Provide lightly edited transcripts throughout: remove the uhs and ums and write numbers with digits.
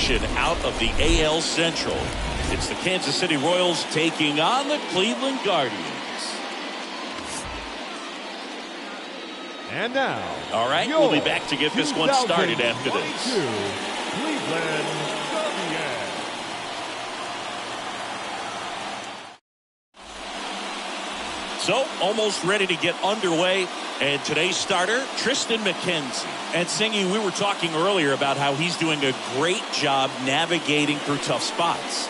division out of the AL Central. It's the Kansas City Royals taking on the Cleveland Guardians. And now, all right, we'll be back to get this one started after this. Cleveland Guardians. So, almost ready to get underway. And today's starter, Tristan Mckenzie. And Singy, we were talking earlier about how he's doing a great job navigating through tough spots.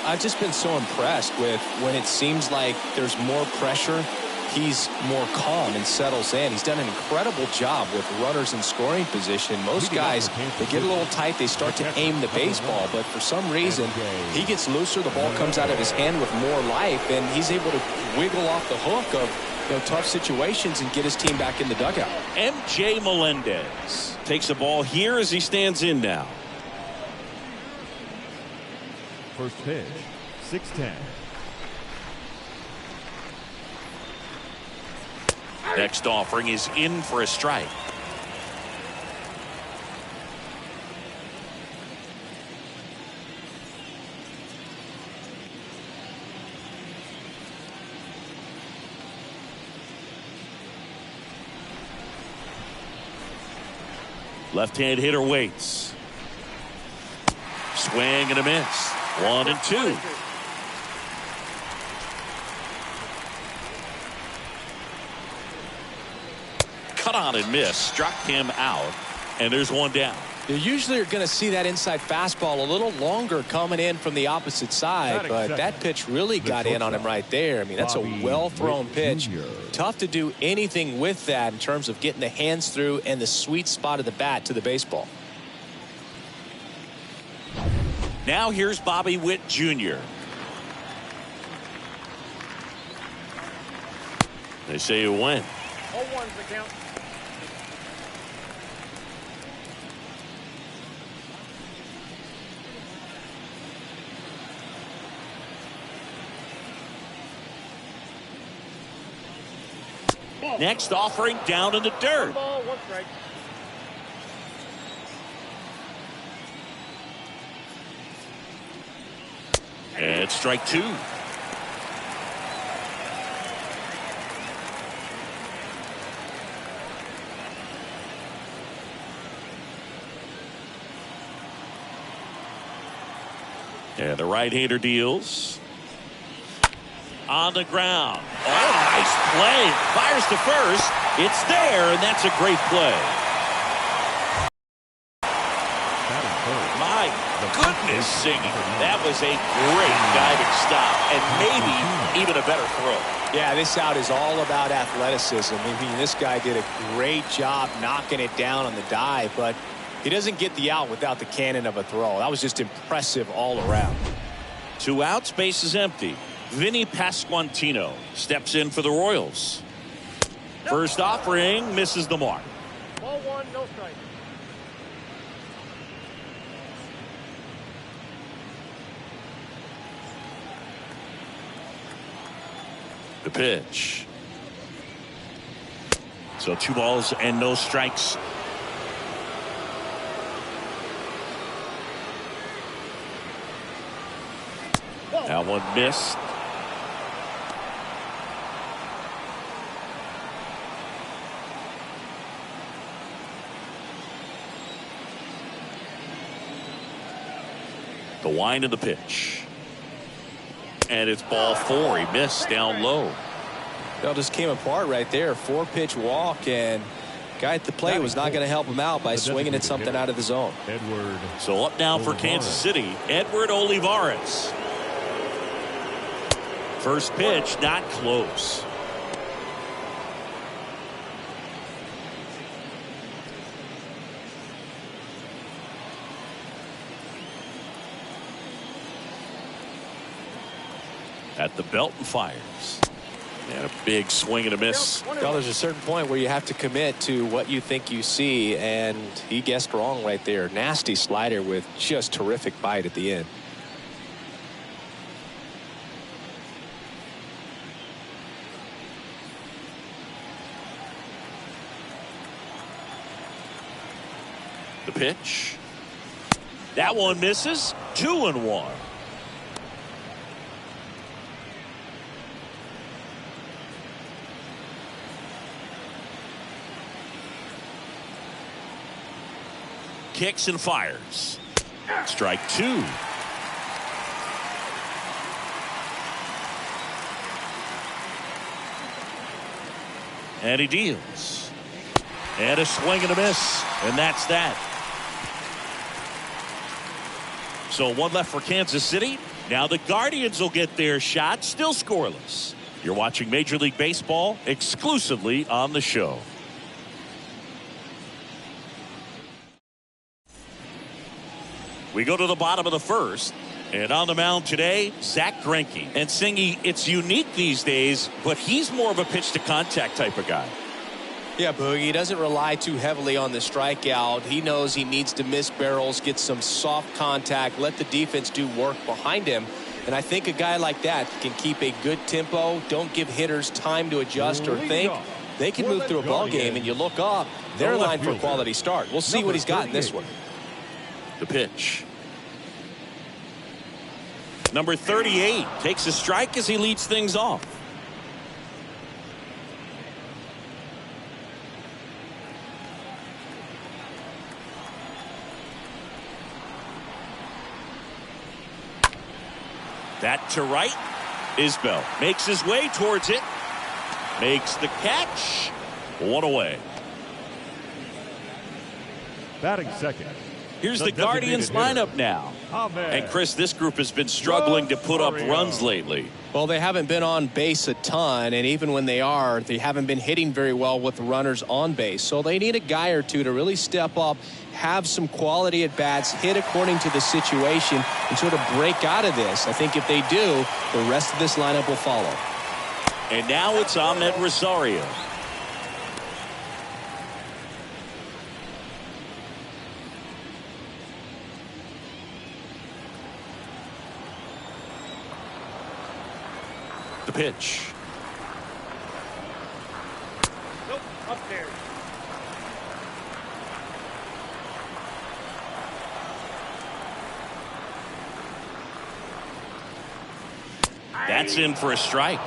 I've just been so impressed with when it seems like there's more pressure, he's more calm and settles in. He's done an incredible job with runners in scoring position. Most guys, they get a little tight, they start to aim the baseball, but for some reason, he gets looser, the ball comes out of his hand with more life, and he's able to wiggle off the hook of tough situations and get his team back in the dugout. MJ Melendez takes the ball here as he stands in now. First pitch, 6-10. Next offering is in for a strike. Left-hand hitter waits. Swing and a miss. 1-2. Cut on and miss. Struck him out. And there's one down. You usually are going to see that inside fastball a little longer coming in from the opposite side, but that pitch really got in on him right there. I mean, that's a well-thrown pitch. Tough to do anything with that in terms of getting the hands through and the sweet spot of the bat to the baseball. Now here's Bobby Witt Jr. They say it went. 0-1's the count. Next offering down in the dirt. 1 ball, 1 strike. And it's strike 2. And the right-hander deals. On the ground. Oh, nice play. Fires to first. It's there, and that's a great play. My goodness, Singing. That was a great diving stop, and maybe even a better throw. Yeah, this out is all about athleticism. I mean, this guy did a great job knocking it down on the dive, but he doesn't get the out without the cannon of a throw. That was just impressive all around. 2 outs, base is empty. Vinny Pasquantino steps in for the Royals. First offering misses the mark. Ball 1, no strike. The pitch. So 2 balls and no strikes. That one missed. The wind of the pitch. And it's ball 4. He missed down low. It all just came apart right there. 4-pitch walk, and guy at the plate was not going to help him out by swinging at something out of the zone. So up now for Kansas City, Edward Olivares. First pitch, not close. At the belt and fires. And a big swing and a miss. Well, there's a certain point where you have to commit to what you think you see, and he guessed wrong right there. Nasty slider with just terrific bite at the end. The pitch. That one misses. 2-1. Kicks and fires. Strike 2. And he deals. And a swing and a miss. And that's that. So one left for Kansas City. Now the Guardians will get their shot. Still scoreless. You're watching Major League Baseball exclusively on the show. We go to the bottom of the first. And on the mound today, Zach Greinke. And Singy, it's unique these days, but he's more of a pitch-to-contact type of guy. Yeah, Boogie, he doesn't rely too heavily on the strikeout. He knows he needs to miss barrels, get some soft contact, let the defense do work behind him. And I think a guy like that can keep a good tempo, don't give hitters time to adjust or think. They can move through a ball game, and you look up, they're in line for a quality start. We'll see what he's got in this one. The pitch. Number 38 takes a strike as he leads things off. That to right. Isbell makes his way towards it. Makes the catch. 1 away. Batting second. Here's the Guardians lineup now. And Chris, this group has been struggling to put up runs lately. Well, they haven't been on base a ton, and even when they are, they haven't been hitting very well with runners on base. So they need a guy or two to really step up, have some quality at bats, hit according to the situation, and sort of break out of this. I think if they do, the rest of this lineup will follow. And now it's Ahmed Rosario. The pitch. Nope, upstairs. That's in for a strike.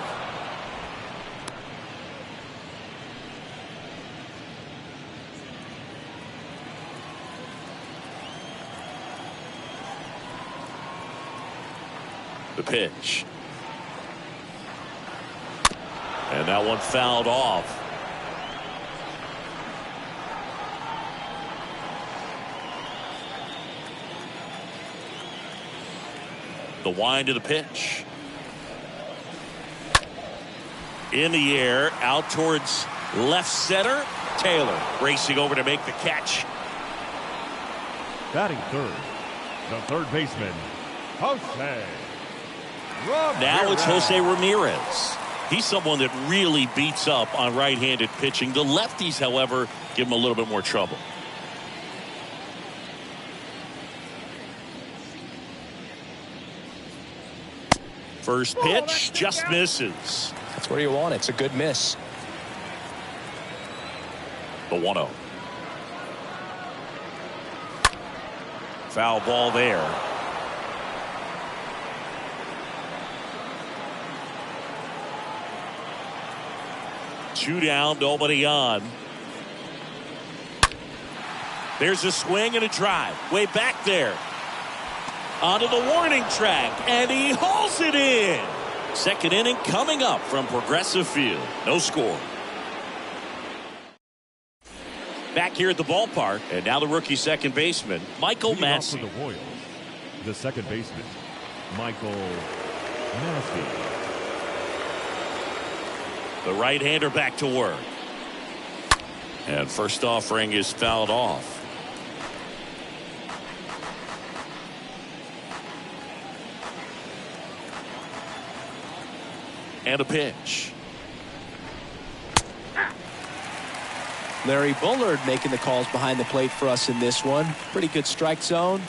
The pitch. And that one fouled off. The wind to the pitch. In the air, out towards left center. Taylor racing over to make the catch. Batting third, the third baseman, Jose. Now it's Jose Ramirez. He's someone that really beats up on right-handed pitching. The lefties, however, give him a little bit more trouble. First pitch just misses. That's where you want it. It's a good miss. The 1-0. Foul ball there. Two down, nobody on. There's a swing and a drive. Way back there. Onto the warning track, and he hauls it in. Second inning coming up from Progressive Field. No score. Back here at the ballpark, and now the rookie second baseman, Michael Massey. For the Royals, the second baseman, Michael Massey. The right-hander back to work. And first offering is fouled off. And a pitch. Larry Bullard making the calls behind the plate for us in this one. Pretty good strike zone.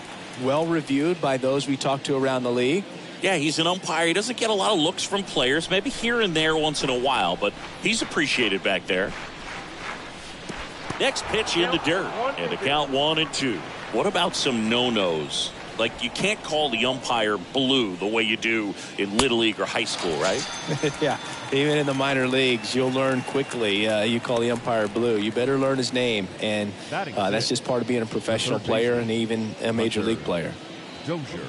Well reviewed by those we talked to around the league. Yeah, he's an umpire. He doesn't get a lot of looks from players, maybe here and there once in a while, but he's appreciated back there. Next pitch in the dirt, and the count 1-2. What about some no-nos? Like, you can't call the umpire blue the way you do in Little League or high school, right? Yeah, even in the minor leagues, you'll learn quickly. You call the umpire blue. You better learn his name, and that's just part of being a professional player and even a major league player. Dozier.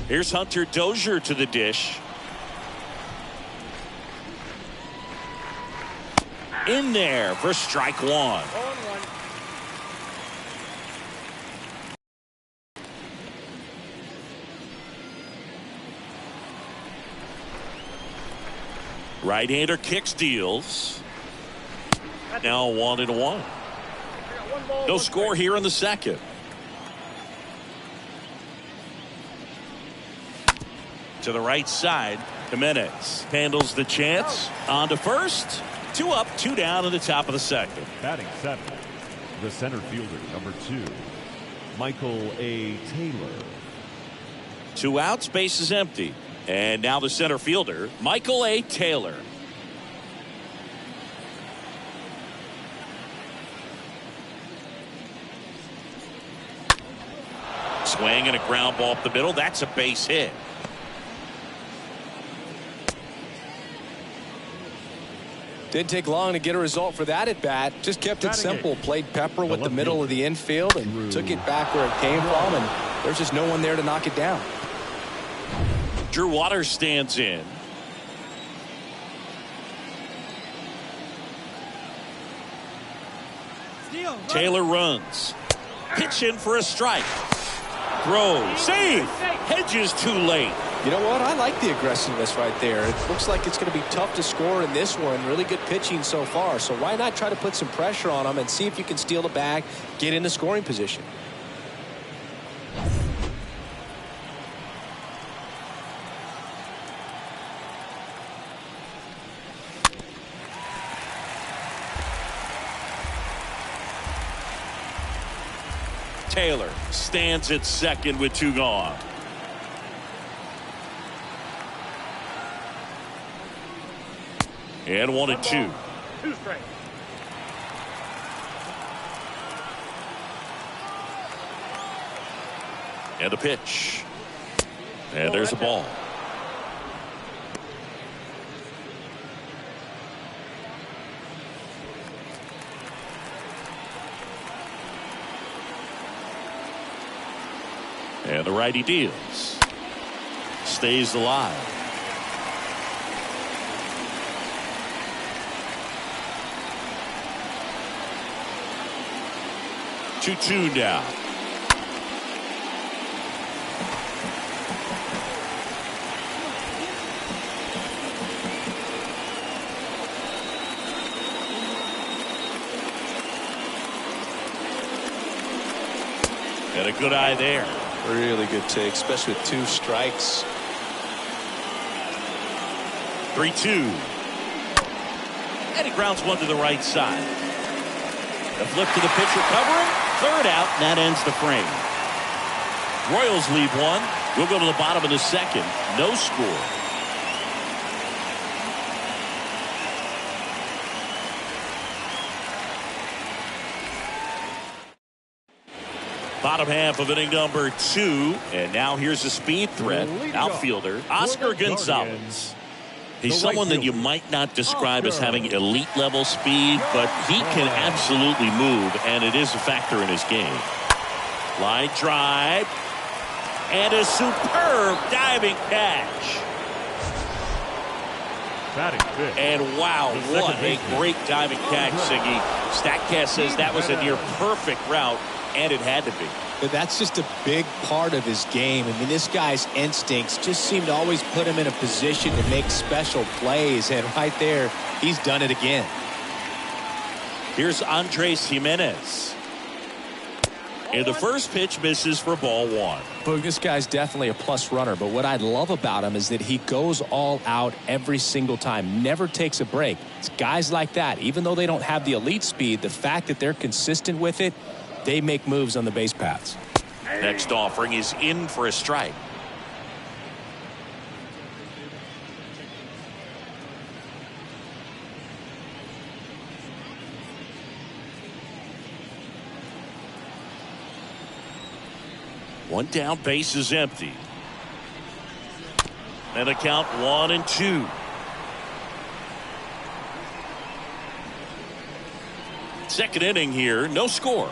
Here's Hunter Dozier to the dish. In there for strike one. 0-1. Right-hander kicks, deals. Now 1-1. No score here in the second. To the right side, Jimenez handles the chance. On to first. 2 up, 2 down in the top of the second. Batting 7, the center fielder, number 2, Michael A. Taylor. 2 outs, base is empty. And now the center fielder, Michael A. Taylor. Swing and a ground ball up the middle. That's a base hit. Didn't take long to get a result for that at bat. Just kept it simple. Played pepper with the middle of the infield and took it back where it came from. And there's just no one there to knock it down. Drew Waters stands in. Taylor runs. Pitch in for a strike. Throw. Save. Hedges too late. You know what? I like the aggressiveness right there. It looks like it's going to be tough to score in this one. Really good pitching so far. So why not try to put some pressure on him and see if you can steal the bag, get into scoring position. Taylor stands at second with 2 gone. And 1-2. 2 strikes. And a pitch. And there's a ball. And the righty deals. Stays alive. Two now. And a good eye there. Really good take, especially with 2 strikes. 3-2. And he grounds one to the right side. The flip to the pitcher covering. 3rd out, and that ends the frame. Royals leave 1. We'll go to the bottom of the second. No score. Bottom half of inning number 2. And now here's a speed threat. Outfielder Oscar Gonzalez. He's someone that you might not describe as having elite level speed, but he can absolutely move, and it is a factor in his game. Line drive. And a superb diving catch. And wow, what a great diving catch, Siggy. Statcast says that was a near perfect route, and it had to be. But that's just a big part of his game. I mean, this guy's instincts just seem to always put him in a position to make special plays. And right there, he's done it again. Here's Andres Jimenez. And the first pitch misses for ball 1. Boog, this guy's definitely a plus runner. But what I love about him is that he goes all out every single time. Never takes a break. It's guys like that, even though they don't have the elite speed, the fact that they're consistent with it, they make moves on the base paths. Next offering is in for a strike. One down, base is empty. And a count 1-2. Second inning here, no score.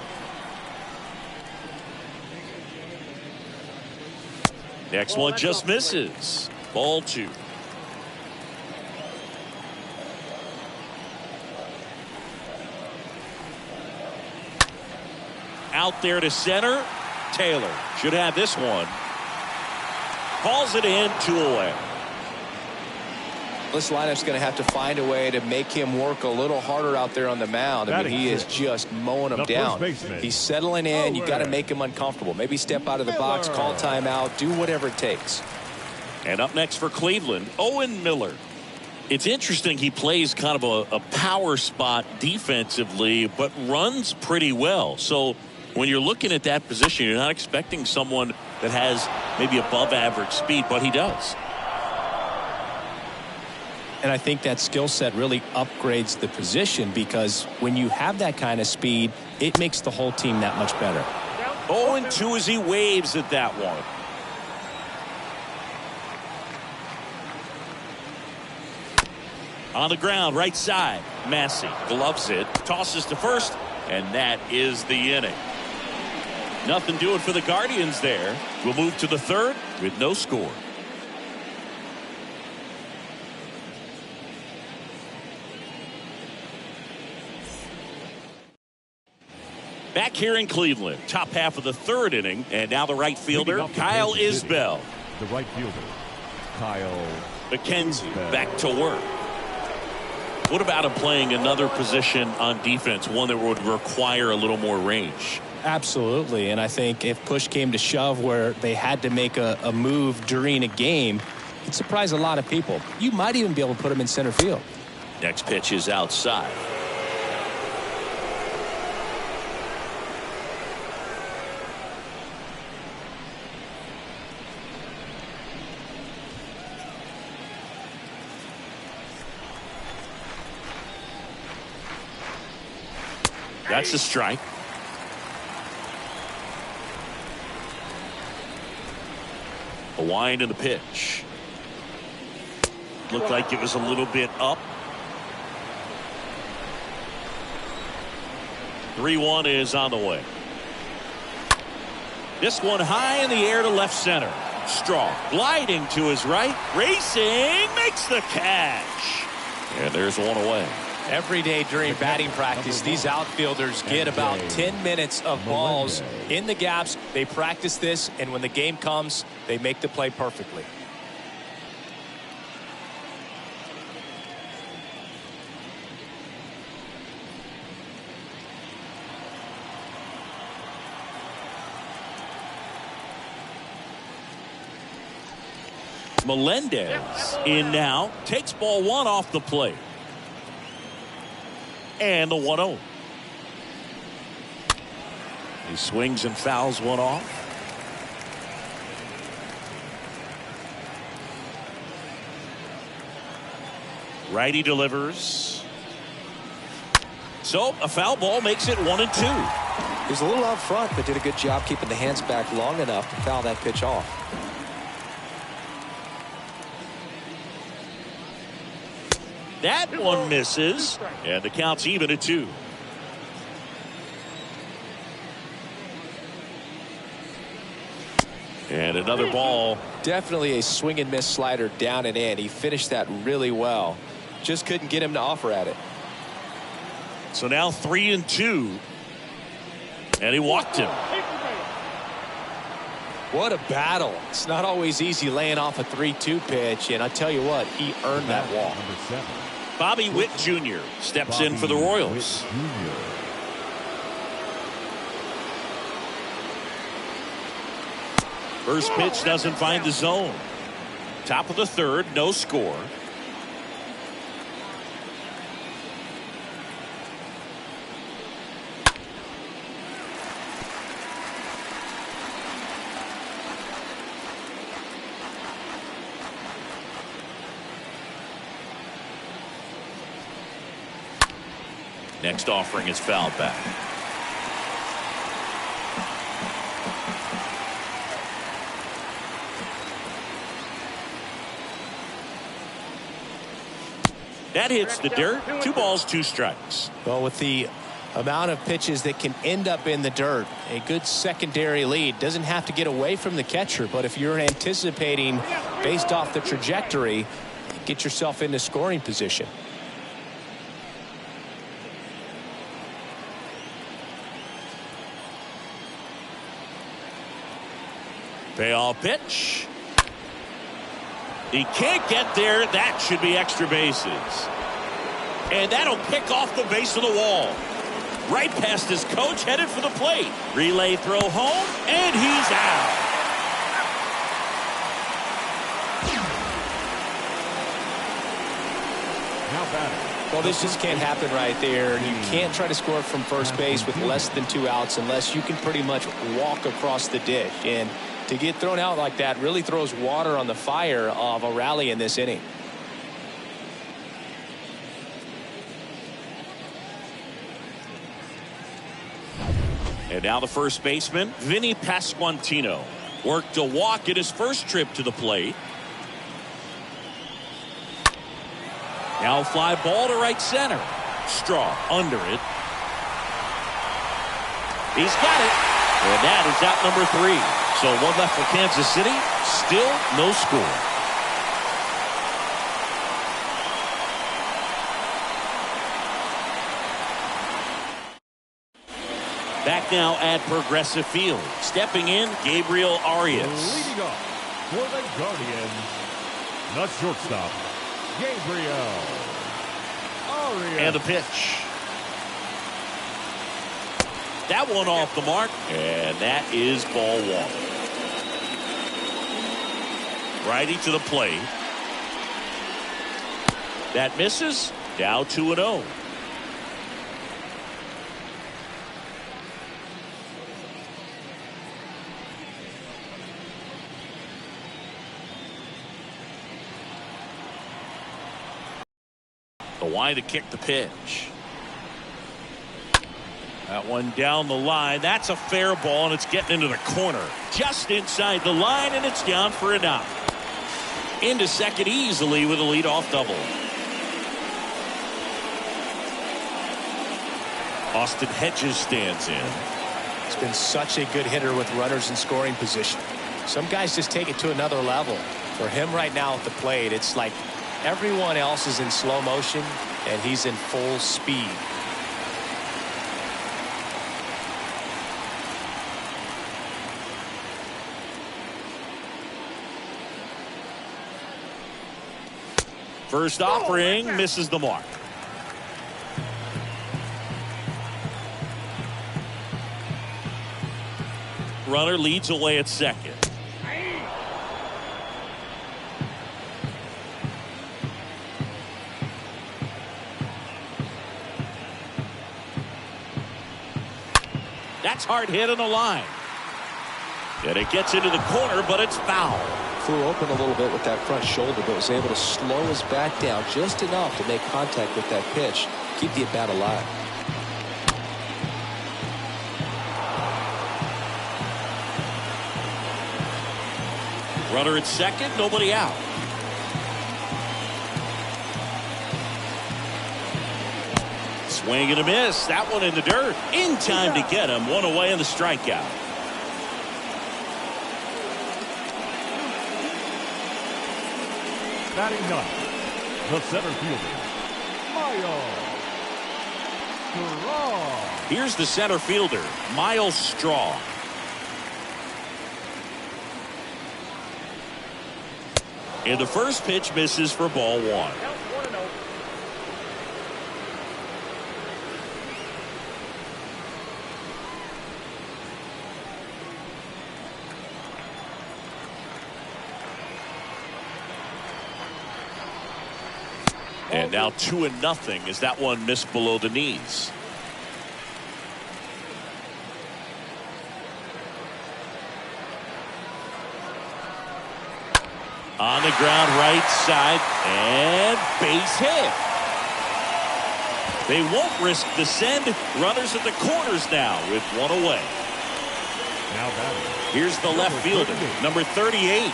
Next one just misses. Ball 2. Out there to center. Taylor should have this one. Calls it in, 2 away. This lineup's going to have to find a way to make him work a little harder out there on the mound. I mean, he is just mowing them down. He's settling in. You got to make him uncomfortable. Maybe step out of the box, call timeout, do whatever it takes. And up next for Cleveland, Owen Miller. It's interesting, he plays kind of a power spot defensively, but runs pretty well. So when you're looking at that position, you're not expecting someone that has maybe above average speed, but he does. And I think that skill set really upgrades the position, because when you have that kind of speed, it makes the whole team that much better. 0-2 as he waves at that one. On the ground, right side. Massey gloves it, tosses to first, and that is the inning. Nothing doing for the Guardians there. We'll move to the third with no score. Back here in Cleveland, top half of the third inning, and now the right fielder, Kyle Isbell. The right fielder, Kyle Mckenzie back to work. What about him playing another position on defense, one that would require a little more range? Absolutely, and I think if push came to shove where they had to make a move during a game, it'd surprise a lot of people. You might even be able to put him in center field. Next pitch is outside. That's a strike. A wind in the pitch. Looked like it was a little bit up. 3-1 is on the way. This one high in the air to left center. Strong gliding to his right, racing, makes the catch, and there's one away. Every day during batting practice, these outfielders get about 10 minutes of balls in the gaps. They practice this, and when the game comes, they make the play perfectly. Melendez in now, takes ball 1 off the plate. And the 1-0. He swings and fouls one off. Righty delivers. So a foul ball makes it 1-2. He was a little out front, but did a good job keeping the hands back long enough to foul that pitch off. That one misses, and the count's even at 2. And another ball. Definitely a swing and miss slider down and in. He finished that really well. Just couldn't get him to offer at it. So now 3-2. And he walked him. What a battle. It's not always easy laying off a 3-2 pitch, and I tell you what, he earned that walk. Bobby Witt Jr. steps in for the Royals. First pitch doesn't find the zone. Top of the third, no score. Next offering is fouled back. That hits the dirt. 2 balls, 2 strikes. Well, with the amount of pitches that can end up in the dirt, a good secondary lead doesn't have to get away from the catcher, but if you're anticipating based off the trajectory, get yourself into scoring position. Payoff pitch. He can't get there. That should be extra bases. And that'll pick off the base of the wall. Right past his coach, headed for the plate. Relay throw home, and he's out. Now batting. Well, this just can't happen right there. You can't try to score from first base with less than 2 outs unless you can pretty much walk across the ditch. And to get thrown out like that really throws water on the fire of a rally in this inning. And now the first baseman, Vinny Pasquantino, worked a walk at his first trip to the plate. Now fly ball to right center. Straw under it. He's got it. And that is out number 3. So 1 left for Kansas City. Still no score. Back now at Progressive Field. Stepping in, Gabriel Arias. Leading up for the Guardians, the shortstop, Gabriel Arias. And the pitch. That one off the mark, and that is ball 1. Righty to the plate. That misses. Now 2-0. The line to kick the pitch. That one down the line. That's a fair ball, and it's getting into the corner. Just inside the line, and it's down for a knock. Into second easily with a leadoff double. Austin Hedges stands in. He's been such a good hitter with runners in scoring position. Some guys just take it to another level. For him right now at the plate, it's like everyone else is in slow motion, and he's in full speed. First offering misses the mark. Runner leads away at second. That's hard hit on the line. And it gets into the corner, but it's foul. Flew open a little bit with that front shoulder, but was able to slow his back down just enough to make contact with that pitch, keep the at-bat alive. Runner at second, nobody out. Swing and a miss. That one in the dirt. In time to get him. 1 away in the strikeout. Batting ninth, the center fielder, Miles Straw. Here's the center fielder, Miles Straw. And the first pitch misses for ball 1. And now 2-0 as that one missed below the knees. On the ground right side and base hit. They won't risk the send. Runners at the corners now with 1 away. Now batting. Here's the left fielder, number 38.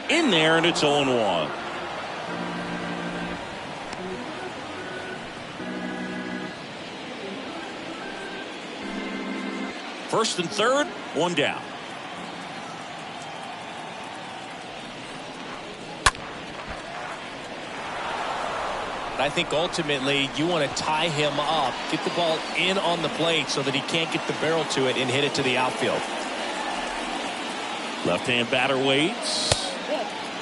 in there, and it's 0-1. First and third, one down. I think ultimately you want to tie him up, get the ball in on the plate so that he can't get the barrel to it and hit it to the outfield. Left-hand batter waits.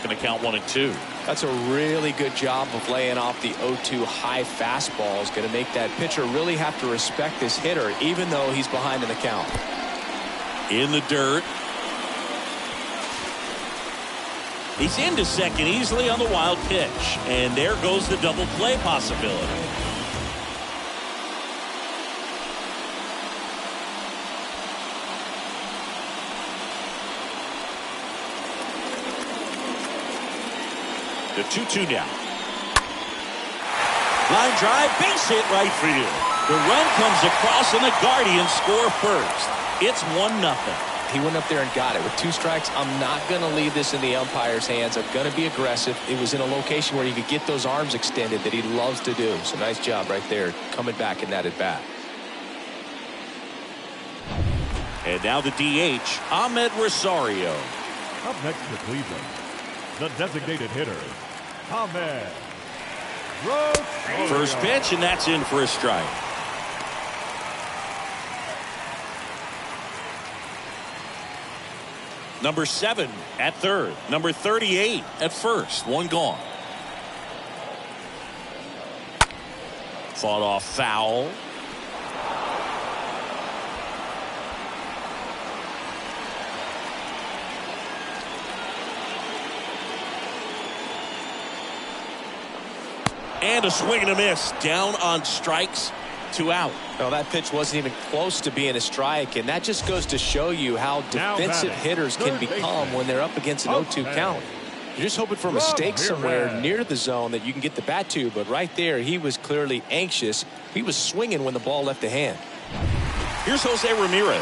Going to count 1-2. That's a really good job of laying off the 0-2 high fastball. Is going to make that pitcher really have to respect this hitter, even though he's behind in the count. In the dirt. He's into second easily on the wild pitch. And there goes the double play possibility. The 2-2 now. Line drive, base hit right field. The run comes across and the Guardians score first. It's 1-0. He went up there and got it with 2 strikes. I'm not going to leave this in the umpire's hands. I'm going to be aggressive. It was in a location where he could get those arms extended that he loves to do. So nice job right there coming back in that at bat. And now the DH, Ahmed Rosario. Up next to Cleveland, the designated hitter, Ahmed Rosario. First pitch, and that's in for a strike. Number 7 at third. Number 38 at first. One gone. Fought off foul. And a swing and a miss. Down on strikes. 2 out. No, that pitch wasn't even close to being a strike, and that just goes to show you how defensive hitters can become when they're up against an 0-2 count. You're just hoping for a mistake somewhere near the zone that you can get the bat to, but right there he was clearly anxious. He was swinging when the ball left the hand. Here's Jose Ramirez.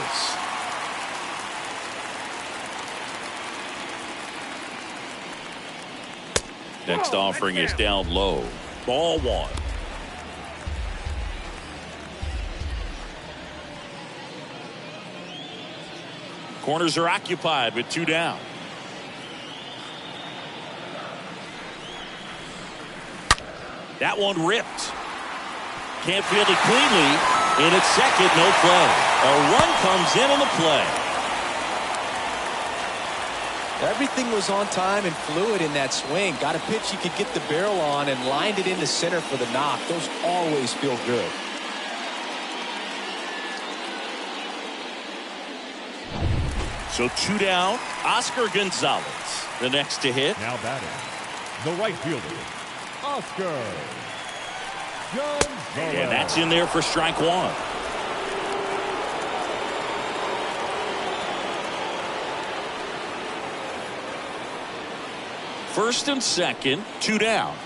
Next offering is down low. Ball 1. Corners are occupied with 2 down. That one ripped. Can't field it cleanly. And at second, no play. A run comes in on the play. Everything was on time and fluid in that swing. Got a pitch he could get the barrel on and lined it into center for the knock. Those always feel good. So 2 down. Oscar Gonzalez, the next to hit. Now batting, the right fielder, Oscar Gonzalez. And that's in there for strike 1. First and second, 2 down.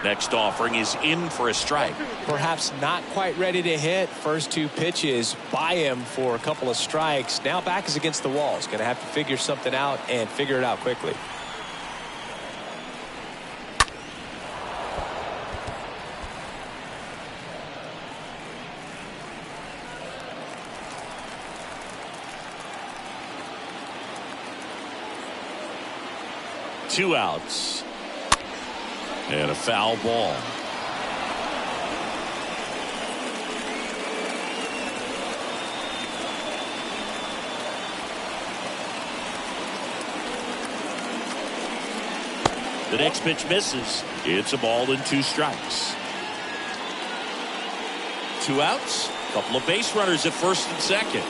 Next offering is in for a strike. Perhaps not quite ready to hit. First 2 pitches by him for a couple of strikes. Now back is against the wall. He's going to have to figure something out and figure it out quickly. Two outs. And a foul ball. The next pitch misses. It's a ball and 2 strikes. 2 outs. Couple of base runners at first and second.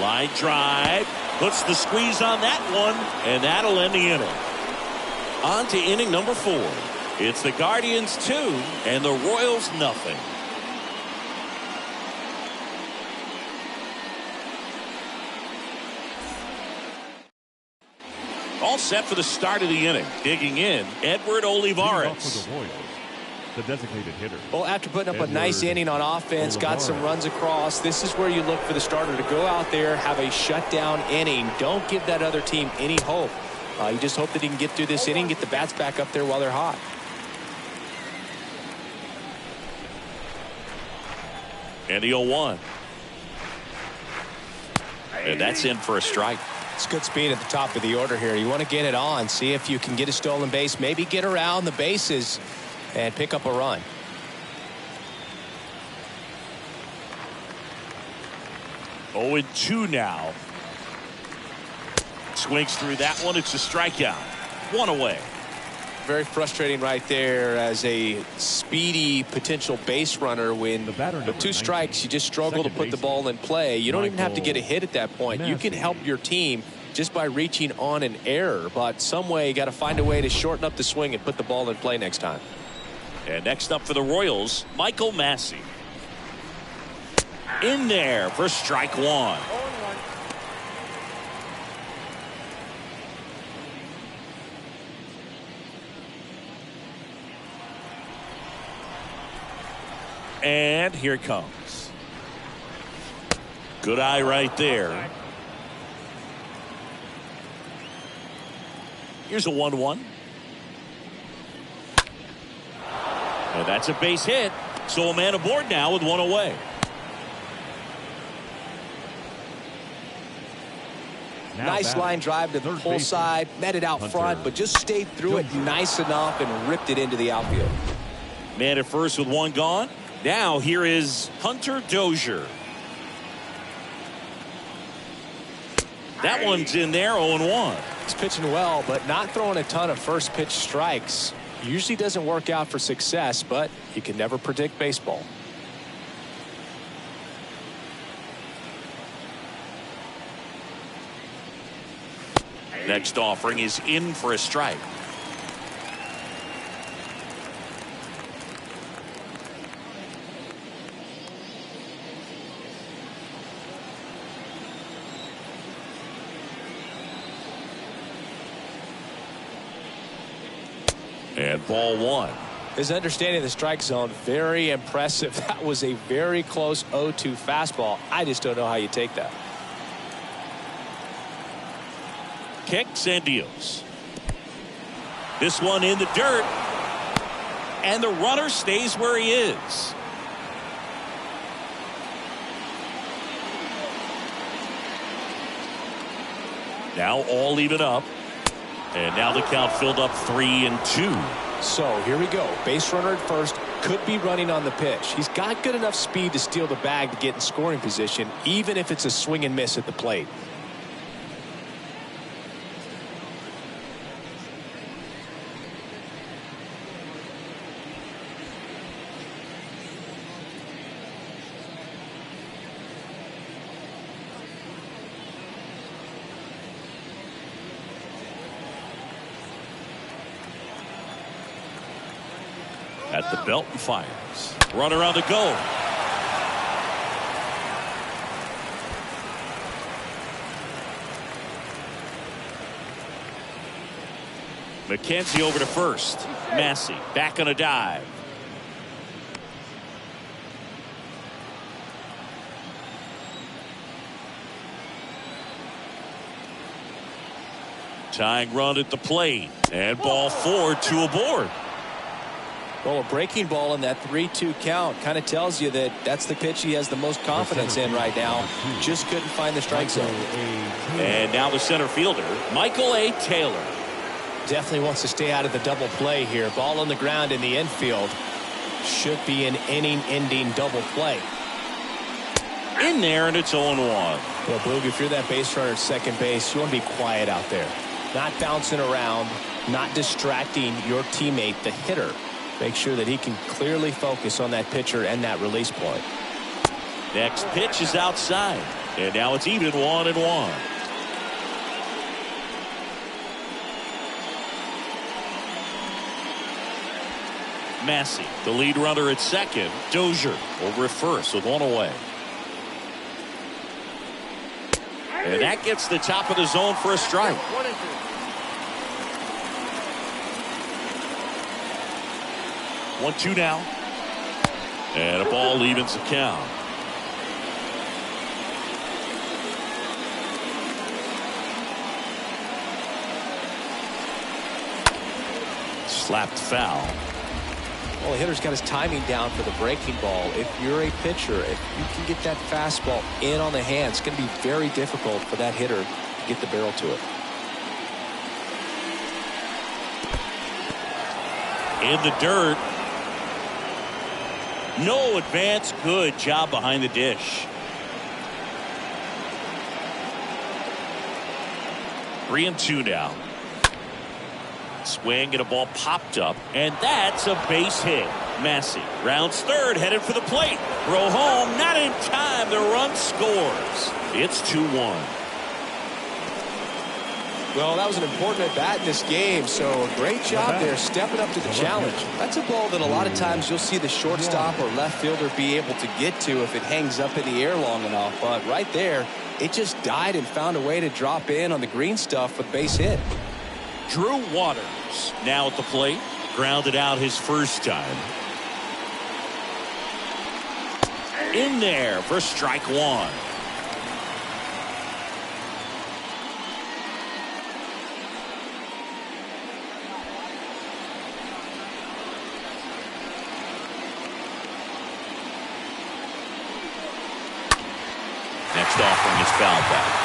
Line drive, puts the squeeze on that one, and that'll end the inning. On to inning number 4. It's the Guardians 2 and the Royals nothing. All set for the start of the inning. Digging in, Edward Olivares. The designated hitter. Well, after putting up a nice inning on offense, got some runs across, this is where you look for the starter to go out there, have a shutdown inning. Don't give that other team any hope. You just hope that he can get through this inning, get the bats back up there while they're hot. And the 0-1. And that's in for a strike. It's good speed at the top of the order here. You want to get it on, see if you can get a stolen base, maybe get around the bases and pick up a run. Oh, 0-2 now. Swings through that one. It's a strikeout. One away. Very frustrating right there as a speedy potential base runner when with 2 strikes you just struggle to put the ball in play. You don't even have to get a hit at that point. You can help your team just by reaching on an error, but some way you got to find a way to shorten up the swing and put the ball in play next time. And next up for the Royals, Michael Massey. In there for strike 1. And here it comes. Good eye right there. Here's a 1-1. And that's a base hit. So a man aboard now with 1 away. Nice line drive to the pull side, met it out front, but just stayed through it nice enough and ripped it into the outfield. Man at first with 1 gone. Now here is Hunter Dozier. That one's in there, 0-1. He's pitching well, but not throwing a ton of first pitch strikes. Usually doesn't work out for success, but you can never predict baseball. Next offering is in for a strike. And ball 1. His understanding of the strike zone, very impressive. That was a very close 0-2 fastball. I just don't know how you take that. Kicks and deals. This one in the dirt. And the runner stays where he is. Now all even up. And now the count filled up 3-2. So here we go. Base runner at first. Could be running on the pitch. He's got good enough speed to steal the bag to get in scoring position, even if it's a swing and miss at the plate. At the belt and fires. Runner on the go. Mckenzie over to first. Massey back on a dive. Tying run at the plate. And ball 4, 2 aboard. Well, a breaking ball in that 3-2 count kind of tells you that that's the pitch he has the most confidence in right now. Just couldn't find the strike zone. And now the center fielder, Michael A. Taylor. Definitely wants to stay out of the double play here. Ball on the ground in the infield. Should be an inning-ending double play. In there, and it's 0-1. Well, Boog, if you're that base runner at second base, you want to be quiet out there. Not bouncing around, not distracting your teammate, the hitter. Make sure that he can clearly focus on that pitcher and that release point. Next pitch is outside. And now it's even 1-1. Massey, the lead runner at second. Dozier over at first with 1 away. And that gets the top of the zone for a strike. 1-2 now. And a ball evens the count. Slapped foul. Well, the hitter's got his timing down for the breaking ball. If you're a pitcher, if you can get that fastball in on the hand, it's going to be very difficult for that hitter to get the barrel to it. In the dirt. No advance. Good job behind the dish. 3-2 now. Swing and a ball popped up, and that's a base hit. Massey rounds third, headed for the plate. Throw home, not in time. The run scores. It's 2-1. Well, that was an important at bat in this game, so a great job there stepping up to the challenge. That's a ball that a lot of times you'll see the shortstop or left fielder be able to get to if it hangs up in the air long enough, but right there, it just died and found a way to drop in on the green stuff with base hit. Drew Waters now at the plate. Grounded out his first time. In there for strike one. Next offering is fouled back.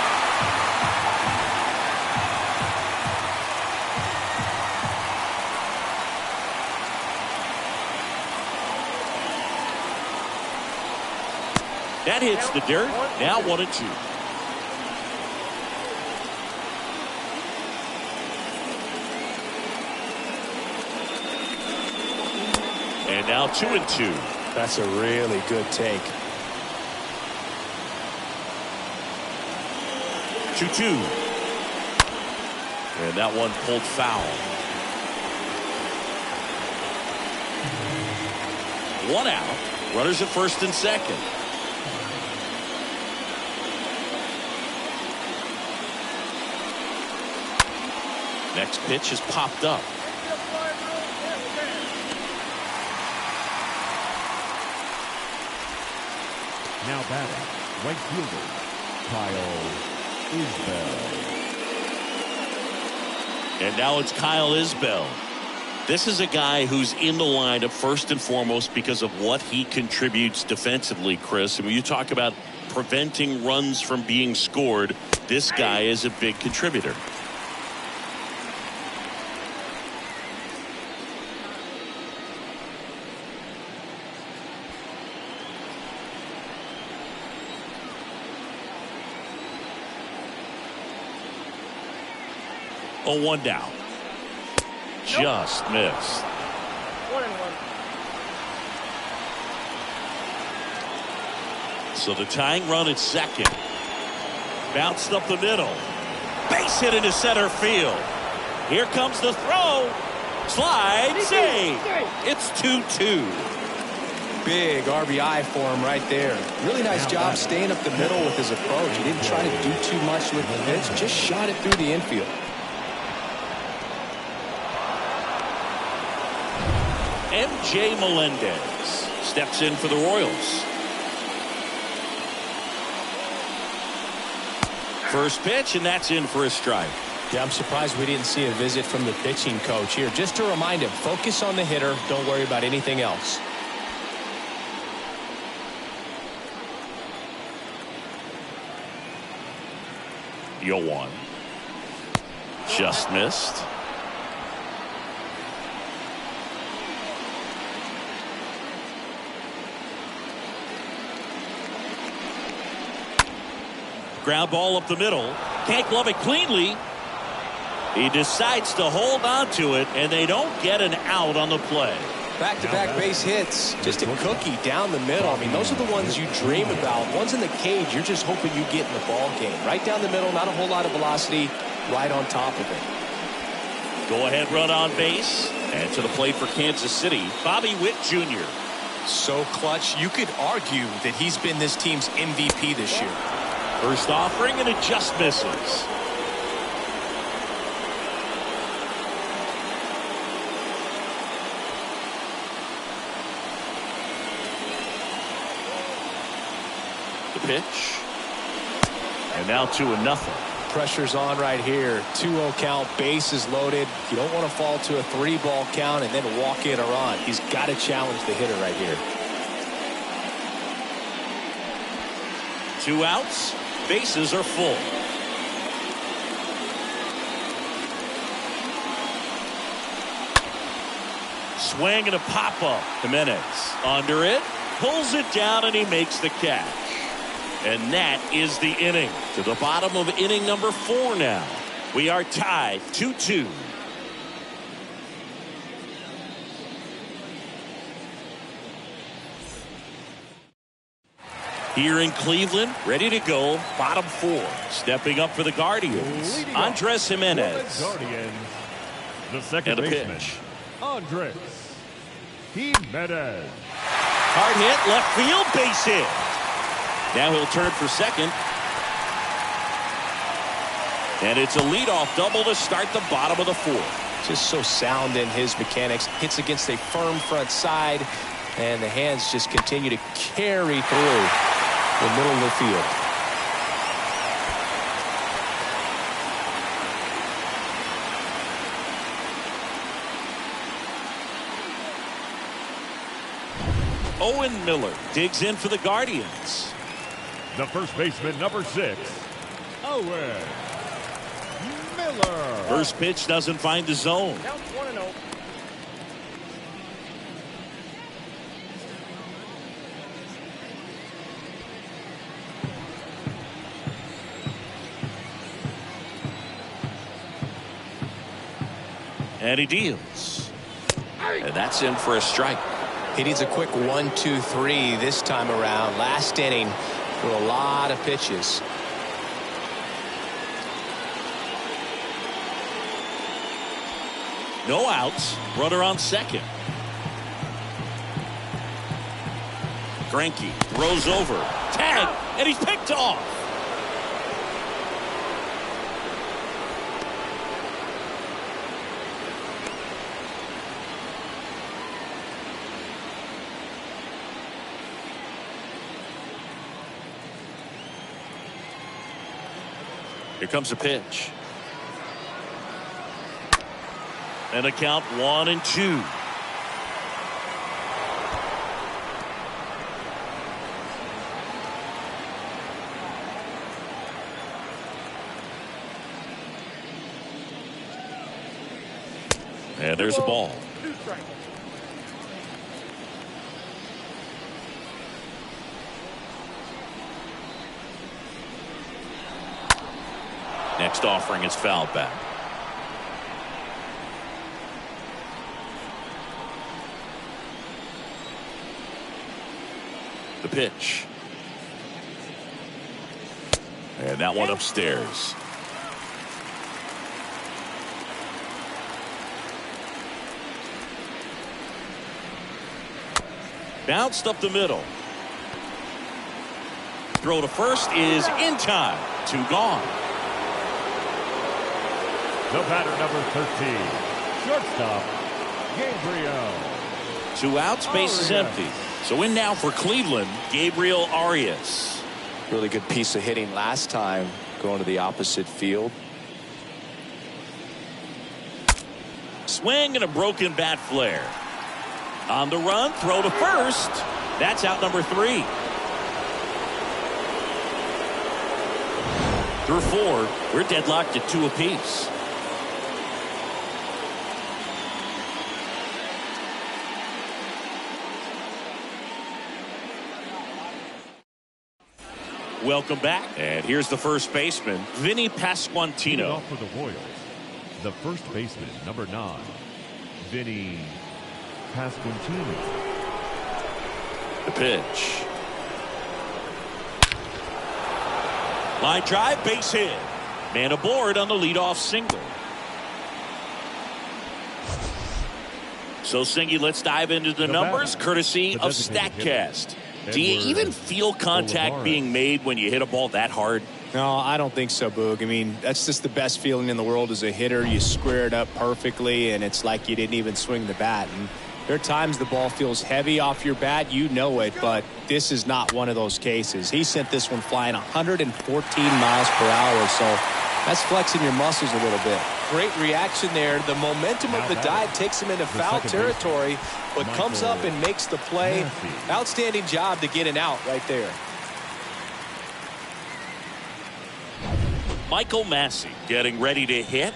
That hits the dirt. Now 1-2. And now 2-2. That's a really good take. 2-2. And that one pulled foul. 1 out. Runners at first and second. Next pitch has popped up. Now batting, right fielder, Kyle Isbell. And now it's Kyle Isbell. This is a guy who's in the lineup first and foremost because of what he contributes defensively, Chris. And when you talk about preventing runs from being scored, this guy is a big contributor. Oh, 1 down. Just missed. 1-1. So the tying run at second. Bounced up the middle. Base hit into center field. Here comes the throw. Slide save. It's 2-2. Big RBI for him right there. Really nice job staying up the middle with his approach. He didn't try to do too much with the pitch. Just shot it through the infield. MJ Melendez steps in for the Royals. First pitch, and that's in for a strike. Yeah, I'm surprised we didn't see a visit from the pitching coach here. Just to remind him, focus on the hitter. Don't worry about anything else. Yo one. Just missed. Ground ball up the middle. Can't glove it cleanly. He decides to hold on to it, and they don't get an out on the play. Back-to-back base hits. Just a cookie down the middle. I mean, those are the ones you dream about. Ones in the cage, you're just hoping you get in the ball game. Right down the middle, not a whole lot of velocity, right on top of it. Go-ahead run on base. And to the plate for Kansas City, Bobby Witt Jr. So clutch, you could argue that he's been this team's MVP this year. First offering, and it just misses. The pitch. And now 2-0. Pressure's on right here. 2-0 count, bases loaded. You don't want to fall to a 3-ball count and then walk in a run. He's got to challenge the hitter right here. 2 outs. Bases are full. Swing and a pop-up. Jimenez under it. Pulls it down and he makes the catch. And that is the inning. To the bottom of inning number 4 now. We are tied 2-2. Here in Cleveland, ready to go, bottom 4. Stepping up for the Guardians, Andres Jimenez. Guardians, the second and a baseman, pitch. Andres Jimenez. Hard hit, left field, base hit. Now he'll turn for second. And it's a leadoff double to start the bottom of the 4th. Just so sound in his mechanics. Hits against a firm front side, and the hands just continue to carry through the middle of the field. Owen Miller digs in for the Guardians. The first baseman, number 6, Owen Miller. First pitch doesn't find the zone. Count 1-0. And he deals. And that's in for a strike. He needs a quick 1-2-3 this time around. Last inning for a lot of pitches. No outs. Runner on second. Greinke throws over. Tag. And he's picked off. Here comes a pitch. And a count 1-2. And there's a ball. 2 strikes. Next offering is fouled back. The pitch. And that one upstairs. Bounced up the middle. Throw to first is in time. 2 gone. The batter, number 13, shortstop, Gabriel. 2 outs, base is empty. So in now for Cleveland, Gabriel Arias. Really good piece of hitting last time, going to the opposite field. Swing and a broken bat flare. On the run, throw to first. That's out number 3. Through 4, we're deadlocked at 2 apiece. Welcome back. And here's the first baseman, Vinny Pasquantino. Off for the Royals, the first baseman, number 9, Vinny Pasquantino. The pitch. Line drive, base hit. Man aboard on the leadoff single. So, Singy, let's dive into the numbers, courtesy of StatCast. Do you even feel contact being made when you hit a ball that hard? No, I don't think so, Boog. I mean, that's just the best feeling in the world as a hitter. You square it up perfectly, and it's like you didn't even swing the bat. And There are times the ball feels heavy off your bat. You know it, but this is not one of those cases. He sent this one flying 114 miles per hour, so that's flexing your muscles a little bit. Great reaction there. The momentum of the dive takes him into foul territory, but comes up and makes the play. Massey. Outstanding job to get an out right there. Michael Massey getting ready to hit.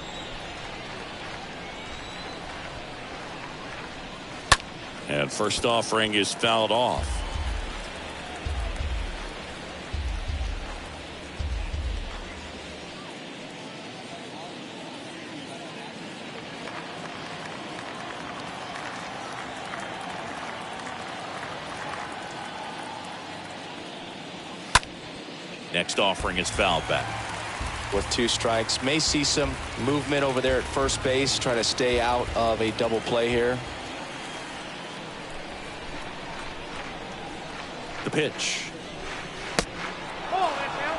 And first offering is fouled off. Next offering is fouled back. With 2 strikes, may see some movement over there at first base, trying to stay out of a double play here. The pitch. Oh, that's out.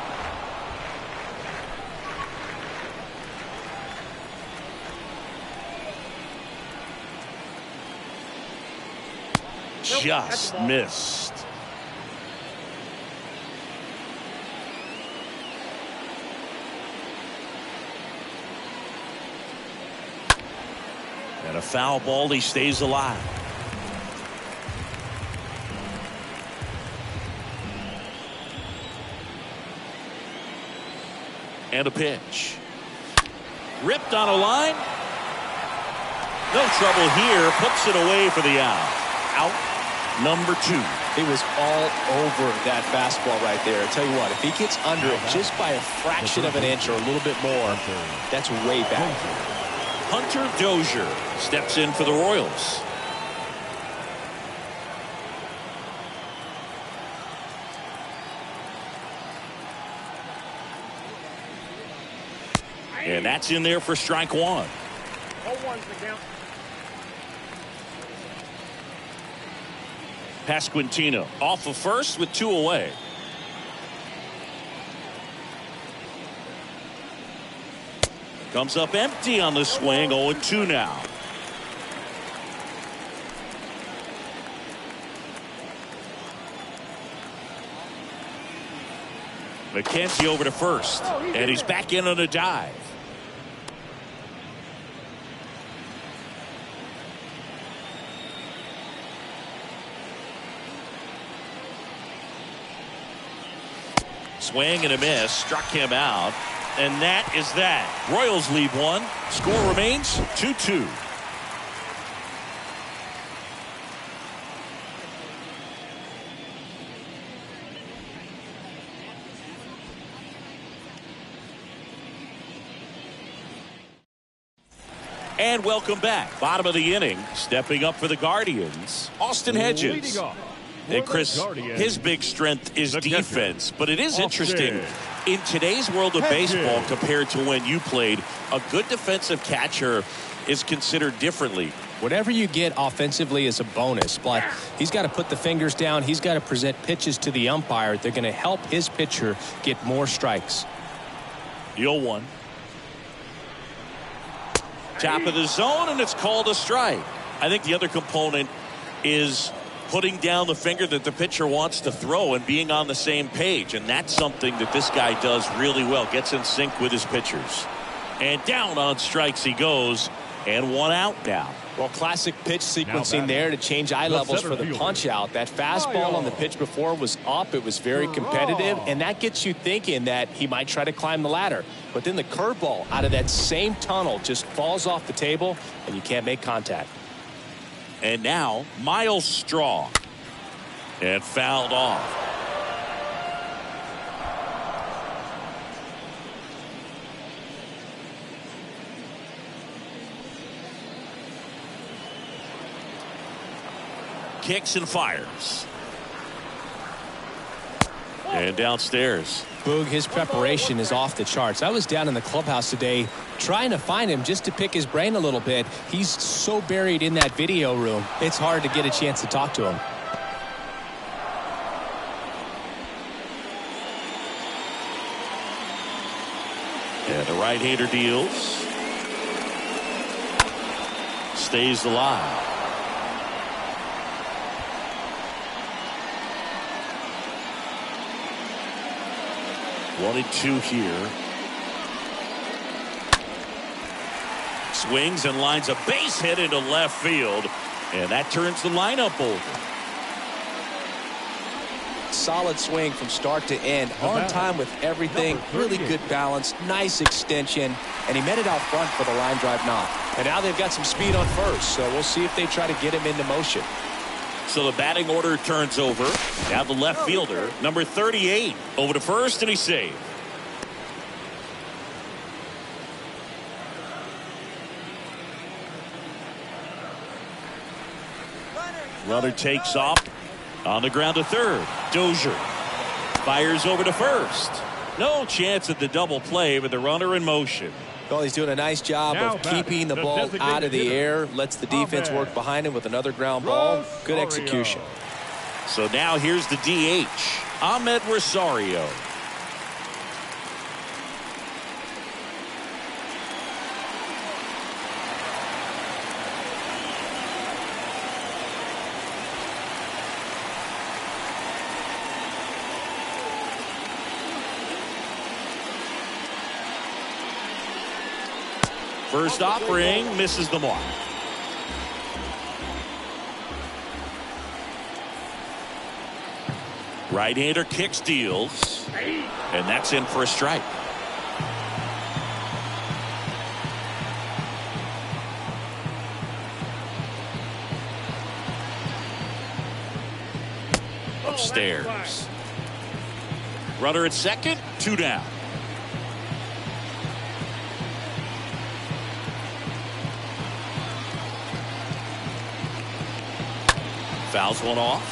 Nope, that's Just the ball. missed. And a foul ball. He stays alive. And a pitch. Ripped on a line. No trouble here. Puts it away for the out. Out number 2. He was all over that fastball right there. I tell you what, if he gets under it just by a fraction of an inch or a little bit more, that's way back. Hunter Dozier steps in for the Royals. And that's in there for strike 1. All one's the count. Pasquantino off of first with 2 away. Comes up empty on the swing. 0-2 now. McKenzie over to first, and he's back in on a dive. Swing and a miss, struck him out, and that is that. Royals lead 1. Score remains 2-2. And welcome back. Bottom of the inning, stepping up for the Guardians, Austin Hedges. Leading off for And Chris, the Guardians, his big strength is the defense, catcher, but it is interesting Austin in today's world of Hedges. baseball compared to when you played. A good defensive catcher is considered differently. Whatever you get offensively is a bonus, but he's got to put the fingers down. He's got to present pitches to the umpire. They're going to help his pitcher get more strikes. The 0-1. Top of the zone, and it's called a strike. I think the other component is putting down the finger that the pitcher wants to throw and being on the same page, and that's something that this guy does really well. Gets in sync with his pitchers. And down on strikes he goes, and 1 out now. Well, classic pitch sequencing there to change eye levels for the punch out. That fastball on the pitch before was up. It was very competitive, and that gets you thinking that he might try to climb the ladder. But then the curveball out of that same tunnel just falls off the table, and you can't make contact. And now Miles Straw, and fouled off. Kicks and fires. And downstairs. Boog, his preparation is off the charts. I was down in the clubhouse today trying to find him just to pick his brain a little bit. He's so buried in that video room, it's hard to get a chance to talk to him. And the right-hander deals. Stays alive. 1-2 here. Swings and lines a base hit into left field, and that turns the lineup over. Solid swing from start to end, on time with everything, really good balance, nice extension, and he met it out front for the line drive knock. And now they've got some speed on first, so we'll see if they try to get him into motion. So the batting order turns over. Now the left fielder, number 38, over to first, and he's safe. Runner takes off on the ground to third. Dozier fires over to first. No chance at the double play with the runner in motion. Well, he's doing a nice job of keeping the ball out of the air. Lets the defense work behind him with another ground ball. Good execution. So now here's the DH, Ahmed Rosario. First offering misses the mark. Right-hander kicks, deals, and that's in for a strike. Upstairs. Runner at second, 2 down. Fouls one off.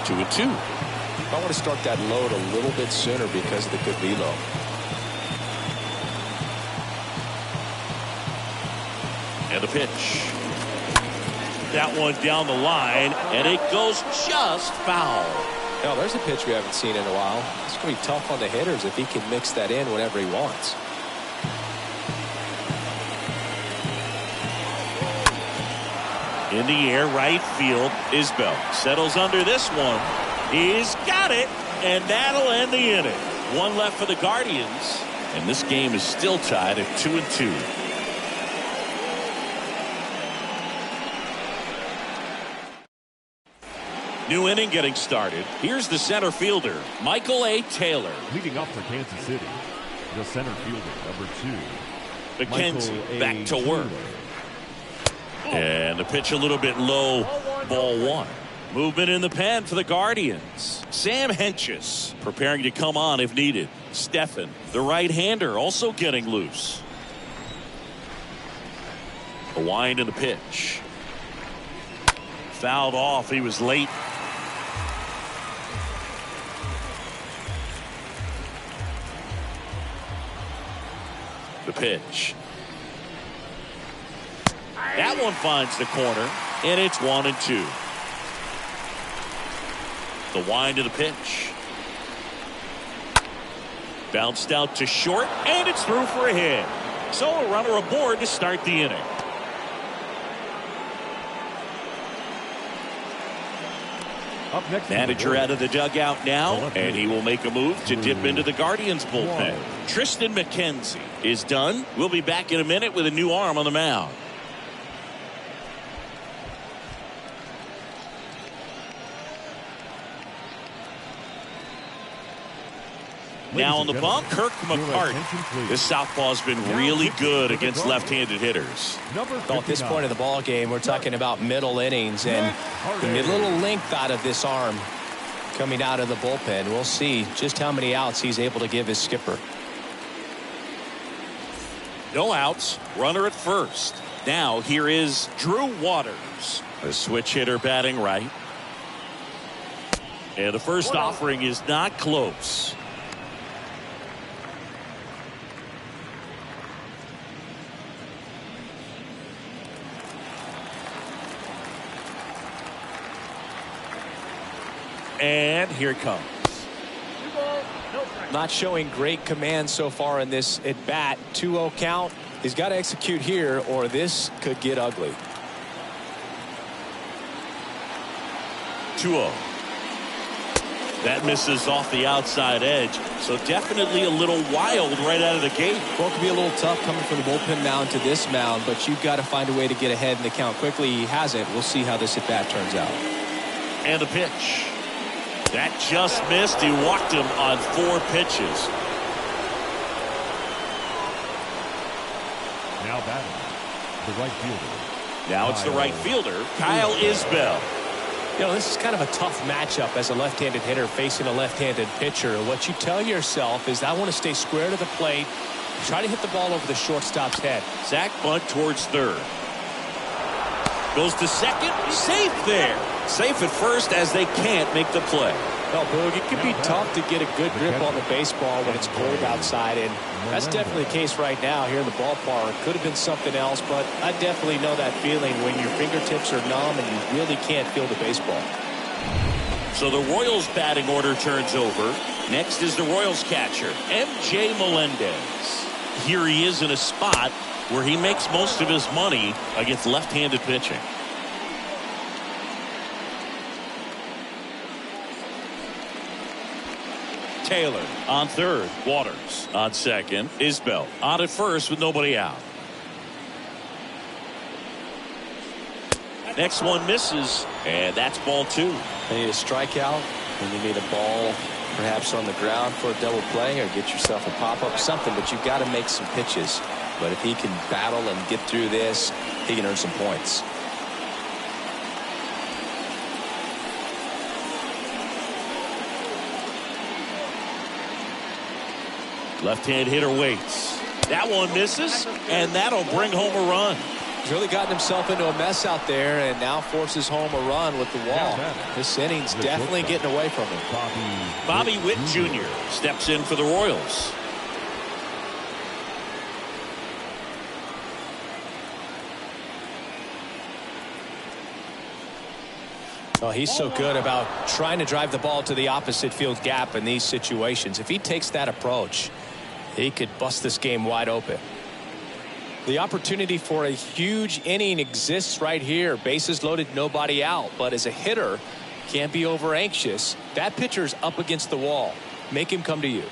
2-2. I want to start that load a little bit sooner because of the good velo. And the pitch. That one down the line, and it goes just foul. Now, there's a pitch we haven't seen in a while. It's going to be tough on the hitters if he can mix that in whenever he wants. In the air, right field, Isbell settles under this one. He's got it, and that'll end the inning. One left for the Guardians, and this game is still tied at 2-2. New inning getting started. Here's the center fielder, Michael A. Taylor. Leading up for Kansas City, the center fielder, number 2. Mckenzie back to work. And the pitch a little bit low, ball 1. Movement in the pen for the Guardians. Sam Hedges preparing to come on if needed. Stephan, the right-hander, also getting loose. A wind in the pitch. Fouled off. He was late. The pitch. That one finds the corner, and it's 1-2. The wind of the pitch. Bounced out to short, and it's through for a hit. So a runner aboard to start the inning. Up next, Manager out of the dugout now, and he will make a move to dip into the Guardians bullpen. Tristan Mckenzie is done. We'll be back in a minute with a new arm on the mound. Now on the bump, Kirk McCart. This southpaw's been really good against left-handed hitters. Well, at this point in the ball game, we're talking about middle innings, and a little length out of this arm coming out of the bullpen. We'll see just how many outs he's able to give his skipper. No outs, runner at first. Now here is Drew Waters, a switch hitter batting right. And the first offering is not close. And here it comes. Not showing great command so far in this at bat. 2-0 count. He's got to execute here, or this could get ugly. 2-0. That misses off the outside edge. So definitely a little wild right out of the gate. Well, it could be a little tough coming from the bullpen mound to this mound, but you've got to find a way to get ahead in the count quickly. He hasn't. We'll see how this at bat turns out. And the pitch. That just missed. He walked him on 4 pitches. Now batting, the right fielder. Now it's the right fielder, Kyle Isbell. You know, this is kind of a tough matchup as a left-handed hitter facing a left-handed pitcher. What you tell yourself is, I want to stay square to the plate, try to hit the ball over the shortstop's head. Zach bunt towards third. Goes to second, safe there. Safe at first as they can't make the play. Well, Boog, it can be tough to get a good grip on the baseball when it's cold outside, and that's definitely the case right now here in the ballpark. Could have been something else, but I definitely know that feeling when your fingertips are numb and you really can't feel the baseball. So the Royals batting order turns over. Next is the Royals catcher, MJ Melendez. Here he is in a spot where he makes most of his money against left-handed pitching. Taylor on third. Waters on second. Isbell on at first with nobody out. Next one misses, and that's ball 2. You need a strikeout, and you need a ball perhaps on the ground for a double play, or get yourself a pop-up, something, but you've got to make some pitches. But if he can battle and get through this, he can earn some points. Left-hand hitter waits. That one misses, and that'll bring home a run. He's really gotten himself into a mess out there and now forces home a run with the wall. This inning's definitely getting away from him. Bobby Witt Jr. steps in for the Royals. Well, he's so good about trying to drive the ball to the opposite field gap in these situations. If he takes that approach, he could bust this game wide open. The opportunity for a huge inning exists right here. Bases loaded, nobody out. But as a hitter, can't be over anxious. That pitcher's up against the wall. Make him come to you.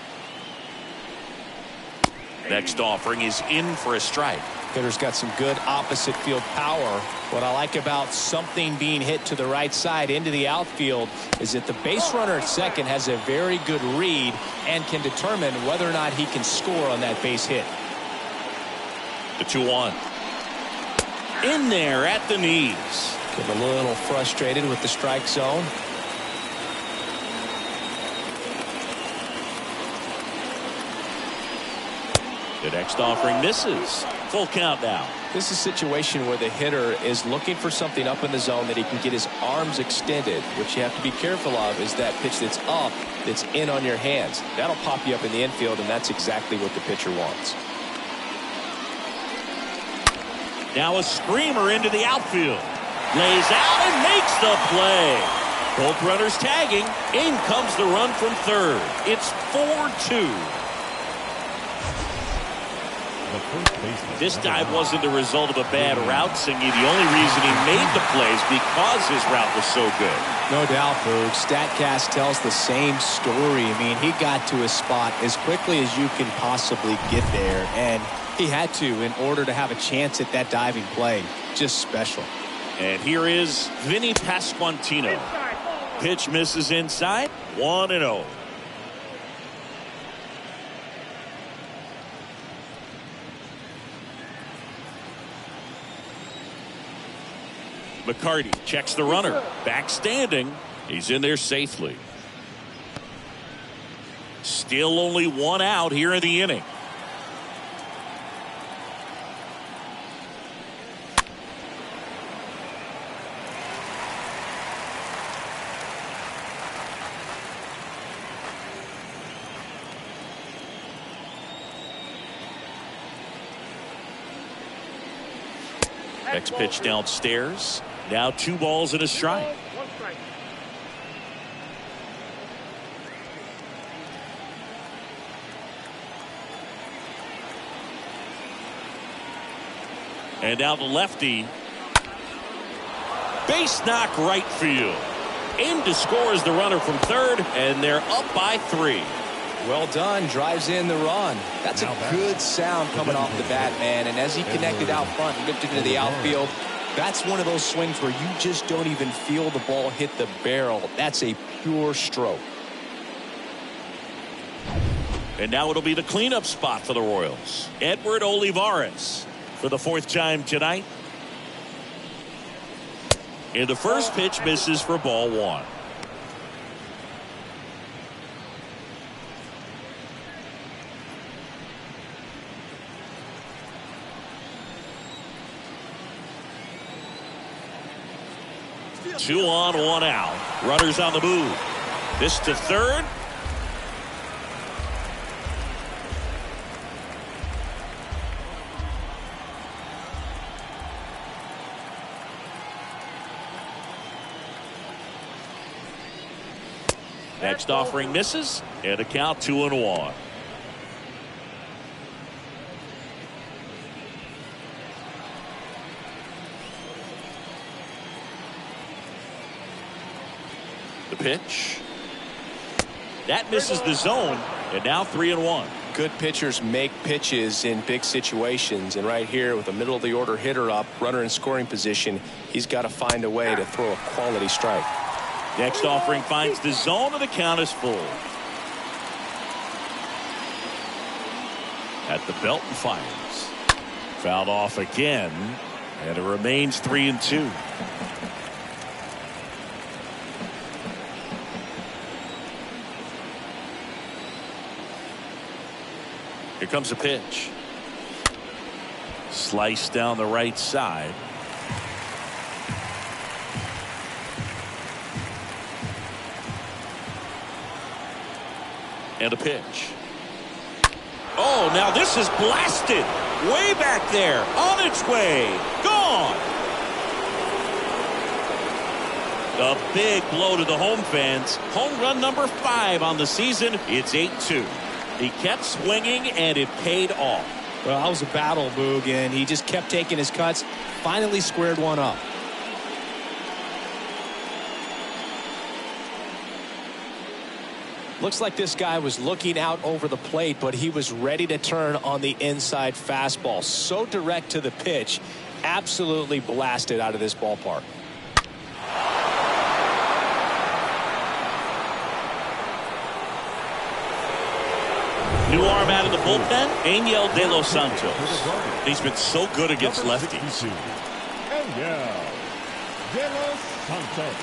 Next offering is in for a strike. Hitter's got some good opposite field power. What I like about something being hit to the right side into the outfield is that the base runner at second has a very good read and can determine whether or not he can score on that base hit. The 2-1. In there at the knees. Getting a little frustrated with the strike zone. The next offering misses. Full count now. This is a situation where the hitter is looking for something up in the zone that he can get his arms extended. What you have to be careful of is that pitch that's up, that's in on your hands. That'll pop you up in the infield, and that's exactly what the pitcher wants. Now a screamer into the outfield. Lays out and makes the play. Both runners tagging. In comes the run from third. It's 4-2. This dive wasn't the result of a bad route, Singy. The only reason he made the plays because his route was so good. No doubt, Boog. StatCast tells the same story. I mean, he got to his spot as quickly as you can possibly get there, and he had to in order to have a chance at that diving play. Just special. And here is Vinny Pasquantino. Pitch misses inside. 1-0. McCarty checks the runner. Back standing. He's in there safely. Still only 1 out here in the inning. Next pitch downstairs. Now 2 balls and a strike. 1 strike. And now the lefty. Base knock right field. Aimed to score as the runner from third, and they're up by 3. Well done. Drives in the run. That's a good sound coming off the bat, man. And as he connected out front and ripped it into the outfield, that's one of those swings where you just don't even feel the ball hit the barrel. That's a pure stroke. And now it'll be the cleanup spot for the Royals. Edward Olivares for the 4th time tonight. And the first pitch misses for ball 1. Two on, 1 out. Runners on the move. This to third. Next offering misses, and a count 2-1. The pitch. That misses the zone, and now 3-1. Good pitchers make pitches in big situations, and right here with a middle of the order hitter up, runner in scoring position, he's got to find a way to throw a quality strike. Next offering finds the zone, and the count is full. At the belt and fires. Fouled off again, and it remains 3-2. Here comes a pitch. Sliced down the right side. And a pitch. Oh, now this is blasted. Way back there. On its way. Gone. A big blow to the home fans. Home run number 5 on the season. It's 8-2. He kept swinging, and it paid off. Well, that was a battle, Boog, and he just kept taking his cuts. Finally squared one up. Looks like this guy was looking out over the plate, but he was ready to turn on the inside fastball. So direct to the pitch. Absolutely blasted out of this ballpark. New arm out of the bullpen, Angel De Los Santos. He's been so good against lefties. Angel De Los Santos.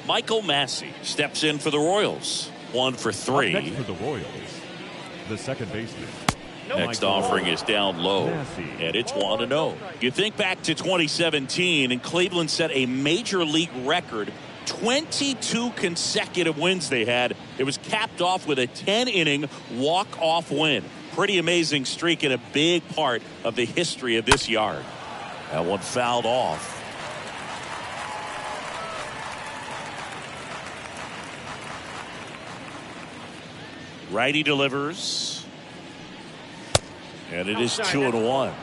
Michael Massey steps in for the Royals. 1 for 3. Next for the Royals, the second baseman. Next offering is down low, and it's 1-0. You think back to 2017, and Cleveland set a major league record. 22 consecutive wins they had. It was capped off with a 10-inning walk-off win. Pretty amazing streak and a big part of the history of this yard. That one fouled off. Righty delivers. And it is 2-1.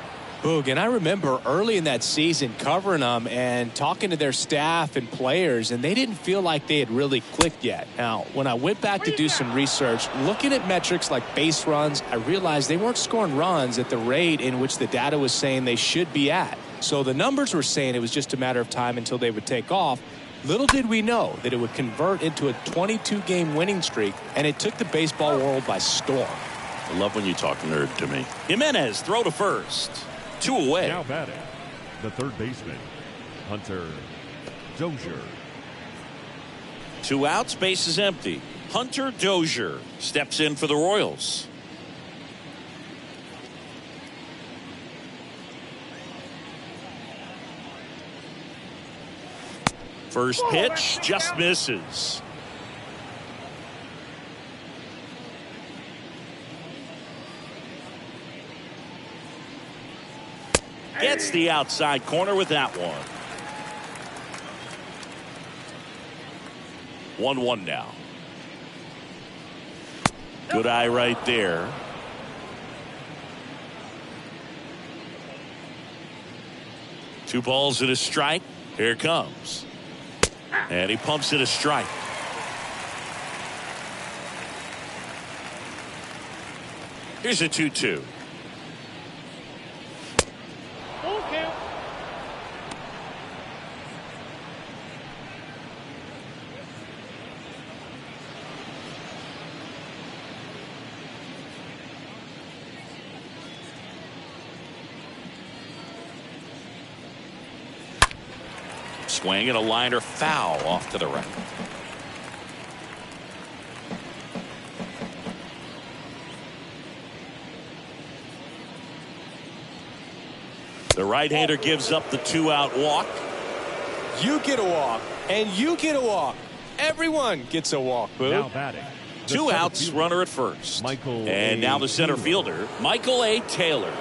Boog, and I remember early in that season covering them and talking to their staff and players, and they didn't feel like they had really clicked yet. Now, when I went back to do some research, looking at metrics like base runs, I realized they weren't scoring runs at the rate in which the data was saying they should be at. So the numbers were saying it was just a matter of time until they would take off. Little did we know that it would convert into a 22-game winning streak, and it took the baseball world by storm. I love when you talk nerd to me. Jimenez throw to first. 2 away. Now batting, the third baseman, Hunter Dozier. 2 outs, base is empty. Hunter Dozier steps in for the Royals. First pitch just misses. Gets the outside corner with that one. 1-1 now. Good eye right there. 2 balls and a strike. Here it comes. And he pumps it a strike. Here's a 2-2. Full count. Swing and a liner foul off to the right. The right-hander gives up the 2-out walk. You get a walk, and you get a walk. Everyone gets a walk, Boo. Now batting. the 2 center outs, fielder, runner at first. Michael and A. now the center Taylor. fielder, Michael A. Taylor.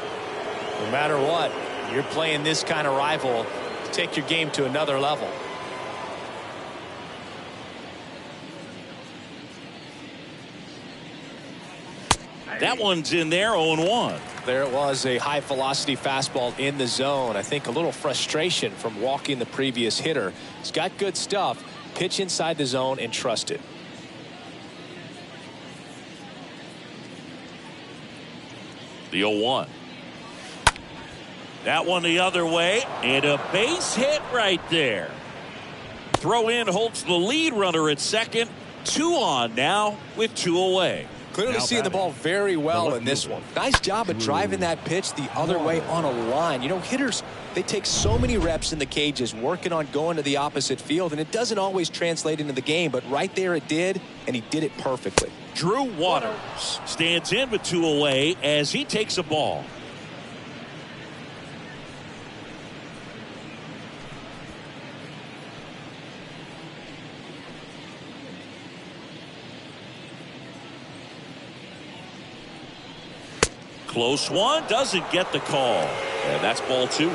No matter what, you're playing this kind of rival to take your game to another level. That one's in there, 0-1. There it was, a high velocity fastball in the zone. I think a little frustration from walking the previous hitter. He's got good stuff. Pitch inside the zone and trust it. The 0-1. That one the other way, and a base hit right there. Throw in holds the lead runner at second. 2 on now with 2 away. Clearly Now seeing the batting. ball very well The in this left one. Nice job of driving that pitch the other way on a line. You know, hitters, they take so many reps in the cages working on going to the opposite field, and it doesn't always translate into the game, but right there it did, and he did it perfectly. Drew Waters stands in with 2 away as he takes a ball. Close one, doesn't get the call. And that's ball 2.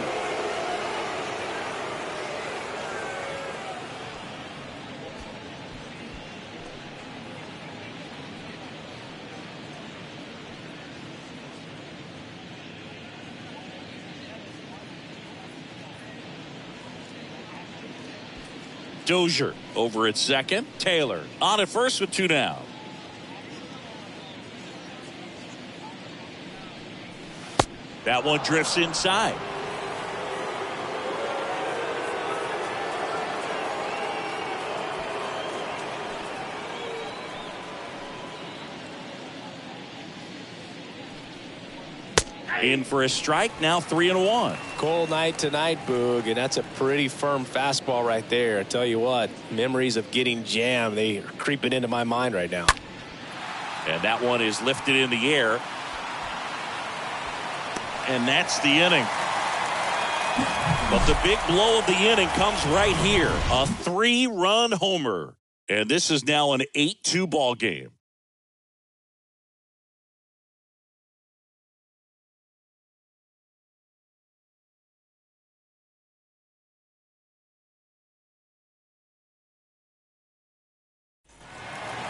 Dozier over at second. Taylor on at first with 2 down. That one drifts inside. In for a strike, now 3-1. Cold night tonight, Boog, and that's a pretty firm fastball right there. I tell you what, memories of getting jammed, they are creeping into my mind right now. And that one is lifted in the air. And that's the inning. But the big blow of the inning comes right here. A 3-run homer. And this is now an 8-2 ball game.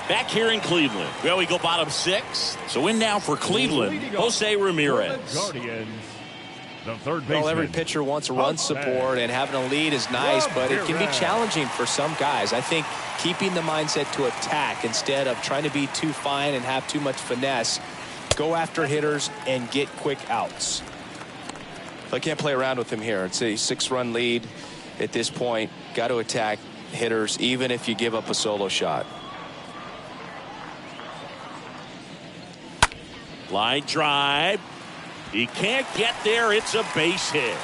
Back here in Cleveland. Well, we go bottom 6. So in now for Cleveland, Jose Ramirez. Guardians, the third baseman. Well, every pitcher wants run support, and having a lead is nice, but it can be challenging for some guys. I think keeping the mindset to attack instead of trying to be too fine and have too much finesse, go after hitters and get quick outs. I can't play around with him here. It's a 6-run lead at this point. Got to attack hitters even if you give up a solo shot. Line drive. He can't get there. It's a base hit.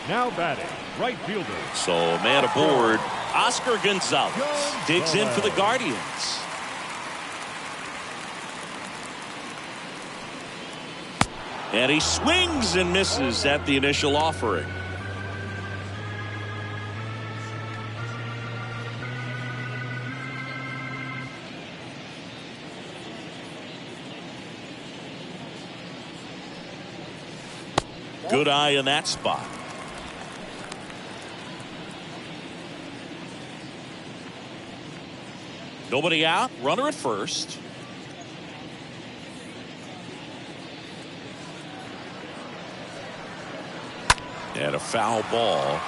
Now batting, right fielder. So man aboard. Oscar Gonzalez digs in for the Guardians. And he swings and misses at the initial offering. Good eye in that spot. Nobody out. Runner at first. And a foul ball.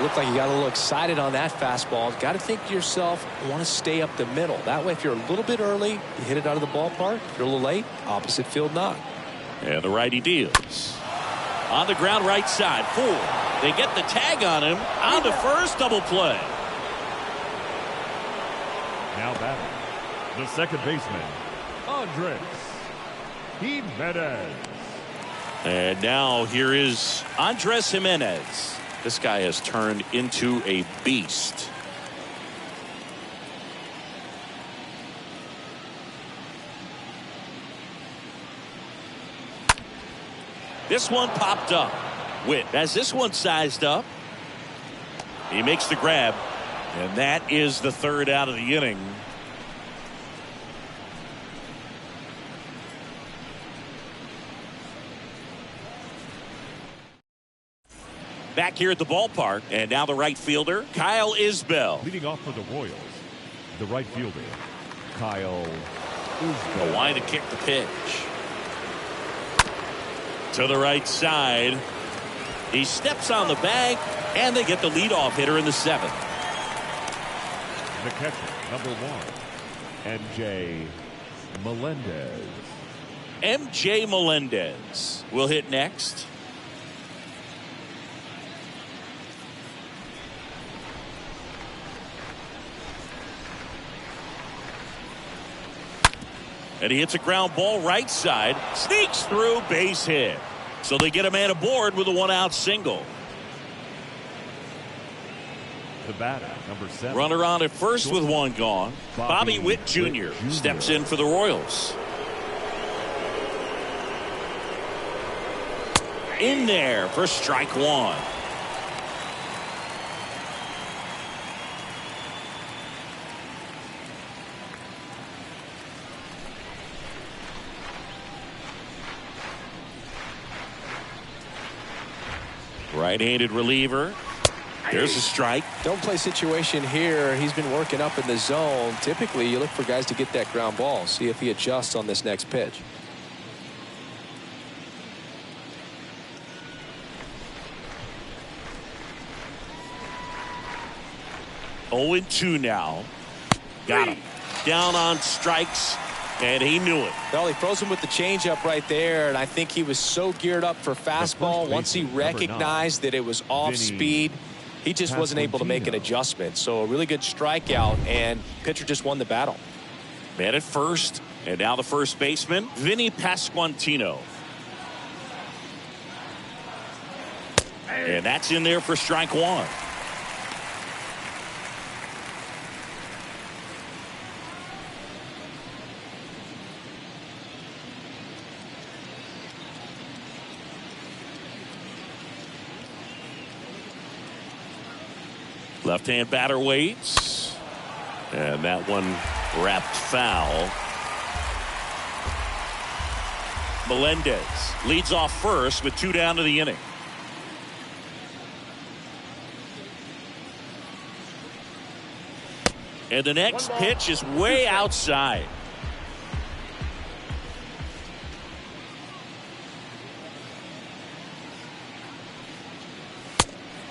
Looked like you got a little excited on that fastball. Got to think to yourself, I want to stay up the middle. That way, if you're a little bit early, you hit it out of the ballpark. If you're a little late, opposite field knock. And the righty deals. On the ground, right side, 4. They get the tag on him. On to first, double play. Now batting, the second baseman, Andres Jimenez. And now here is Andres Jimenez. This guy has turned into a beast. This one popped up. Witt has this one sized up. He makes the grab. And that is the third out of the inning. Back here at the ballpark, and now the right fielder, Kyle Isbell. Leading off for the Royals, the right fielder, Kyle Isbell. The line to kick the pitch. To the right side. He steps on the bag, and they get the leadoff hitter in the 7th. The catcher, number 1, MJ Melendez. MJ Melendez will hit next. And he hits a ground ball right side. Sneaks through, base hit. So they get a man aboard with a 1-out single. The batter, number 7. Runner on at first with 1 gone. Bobby Witt Jr. steps in for the Royals. In there for strike 1. Right-handed reliever. There's a strike. Don't play situation here. He's been working up in the zone. Typically, you look for guys to get that ground ball. See if he adjusts on this next pitch. Oh and 2 now. Got him. Down on strikes. And he knew it. Well, he froze him with the changeup right there, and I think he was so geared up for fastball. Once he recognized that it was off speed, he just wasn't able to make an adjustment. So a really good strikeout, and pitcher just won the battle. Man at first, and now the first baseman, Vinny Pasquantino. And that's in there for strike 1. Left-hand batter waits. And that one wrapped foul. Melendez leads off first with 2 down to the inning. And the next pitch is way outside.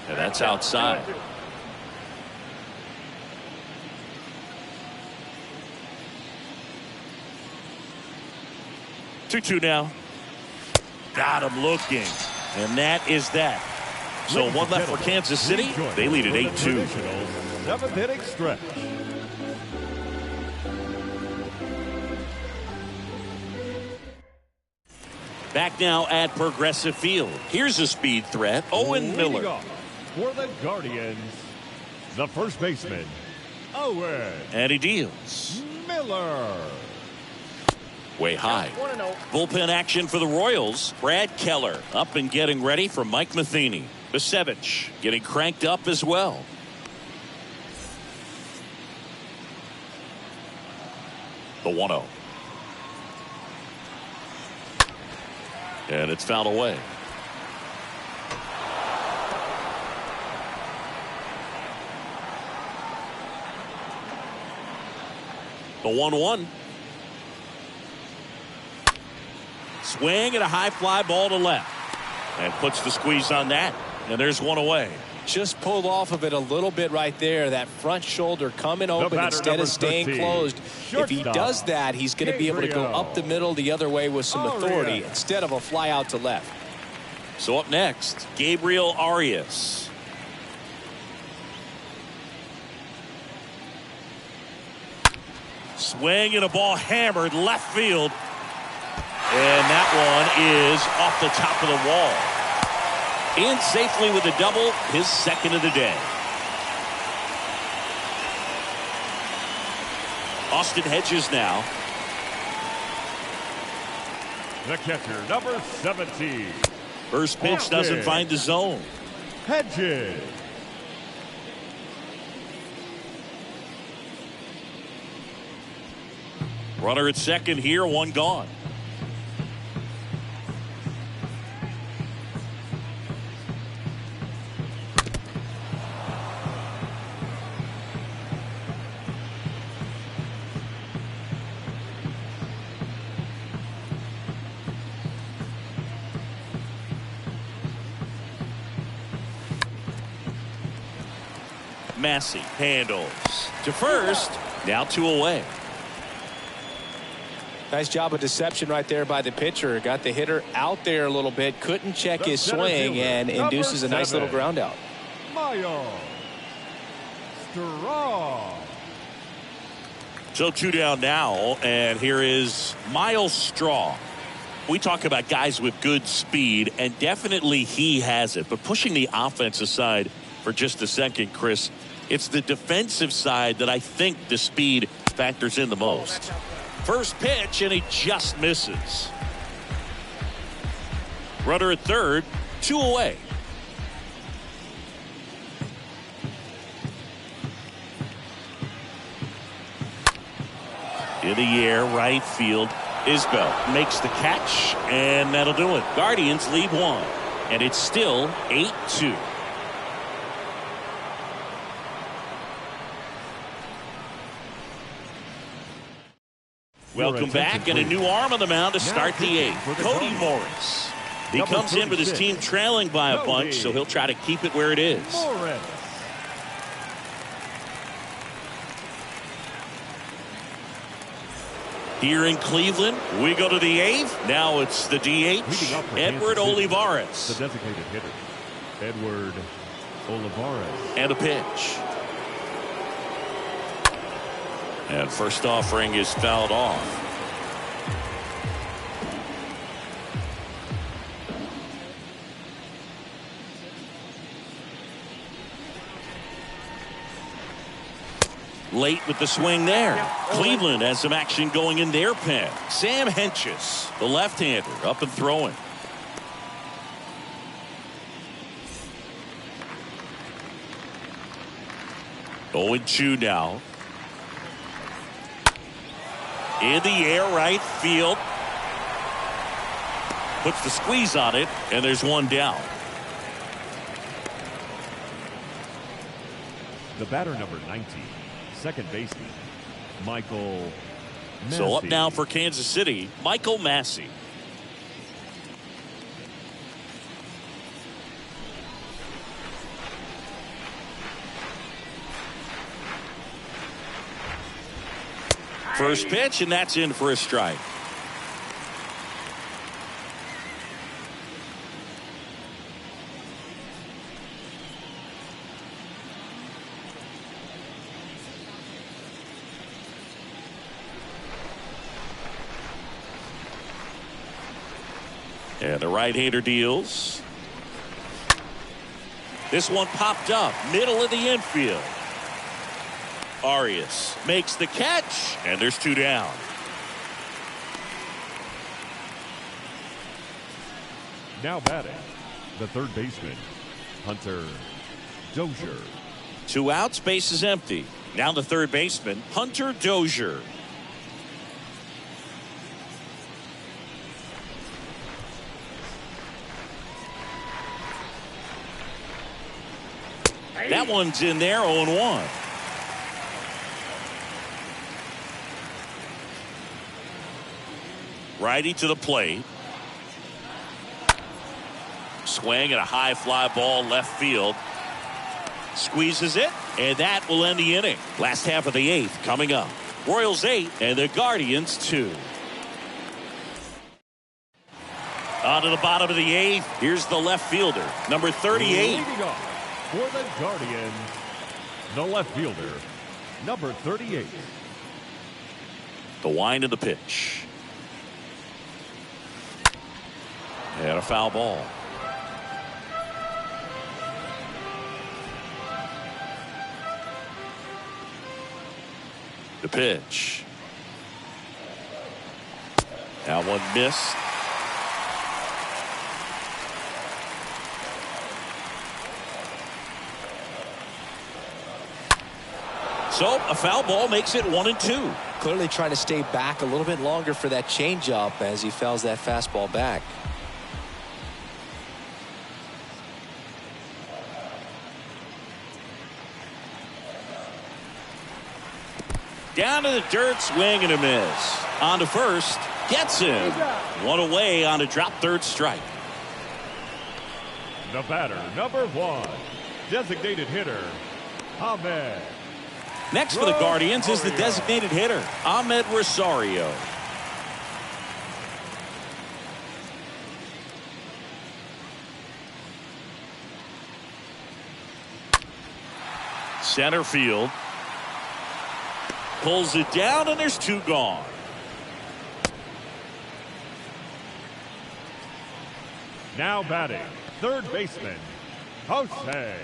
And that's outside. 2-2 now. Got him looking. And that is that. So 1 left for Kansas City. They lead at 8-2. 7th inning stretch. Back now at Progressive Field. Here's a speed threat. Owen Miller. For the Guardians, the first baseman, Owen. And he deals. Miller. Way high. Bullpen action for the Royals. Brad Keller up and getting ready for Mike Matheny. Basevich getting cranked up as well. The 1-0. And it's fouled away. The 1-1. Swing and a high fly ball to left. And puts the squeeze on that. And there's one away. Just pulled off of it a little bit right there. That front shoulder coming open instead of staying 13, closed. If he does that, he's going to be able to go up the middle the other way with some authority instead of a fly out to left. So up next, Gabriel Arias. Swing and a ball hammered left field. And that one is off the top of the wall. In safely with a double, his second of the day. Austin Hedges now. The catcher, number 17. First pitch doesn't find the zone. Hedges. Runner at second here, one gone. Massey handles to first. Now 2 away. Nice job of deception right there by the pitcher. Got the hitter out there a little bit. Couldn't check his swing and induces a nice little ground out. Miles Straw. So 2 down now, and here is Miles Straw. We talk about guys with good speed, and definitely he has it. But pushing the offense aside for just a second, Chris, it's the defensive side that I think the speed factors in the most. First pitch, and he just misses. Runner at third, 2 away. In the air, right field. Isbell makes the catch, and that'll do it. Guardians lead 1, and it's still 8-2. Welcome back, and a new arm on the mound to start the 8th. Cody Morris. He comes in with his team trailing by a bunch, so he'll try to keep it where it is. Here in Cleveland, we go to the 8th. Now it's the DH, Edward Olivares. The designated hitter, Edward Olivares. And a pitch. And first offering is fouled off. Late with the swing there. Cleveland has some action going in their pen. Sam Hedges, the left-hander, up and throwing. Oh, and 2 now. In the air, right field. Puts the squeeze on it, and there's 1 down. The batter, number 19, second baseman, Michael Massey. So up now for Kansas City, Michael Massey. First pitch, and that's in for a strike. And the right-hander deals. This one popped up, middle of the infield. Arias makes the catch, and there's 2 down. Now batting, the third baseman, Hunter Dozier. 2 outs, base is empty. Now the third baseman, Hunter Dozier. That one's in there, 0-1. Righty to the plate. Swing and a high fly ball left field. Squeezes it, and that will end the inning. Last half of the 8th coming up. Royals 8 and the Guardians 2. On to the bottom of the 8th. Here's the left fielder, number 38. Leading off for the Guardians, the left fielder, number 38. The wind of the pitch. And a foul ball. The pitch. That one missed. So a foul ball makes it 1-2. Clearly trying to stay back a little bit longer for that changeup as he fouls that fastball back. Down to the dirt, swing and a miss. On to first, gets him. One away on a drop third strike. The batter, number 1, designated hitter, Ahmed. Next for the Guardians is the designated hitter, Ahmed Rosario. Center field. Pulls it down, and there's 2 gone. Now batting, third baseman, Jose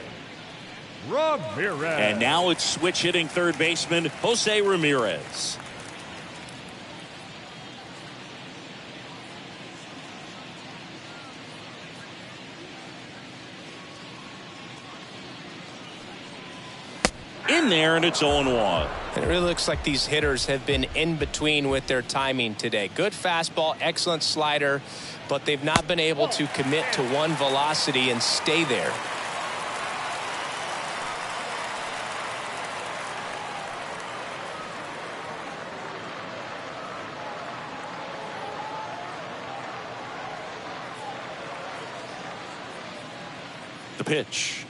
Ramirez. And now it's switch hitting third baseman, Jose Ramirez. In there, and it's 0-1. And it really looks like these hitters have been in between with their timing today. Good fastball, excellent slider, but they've not been able to commit to one velocity and stay there. The pitch.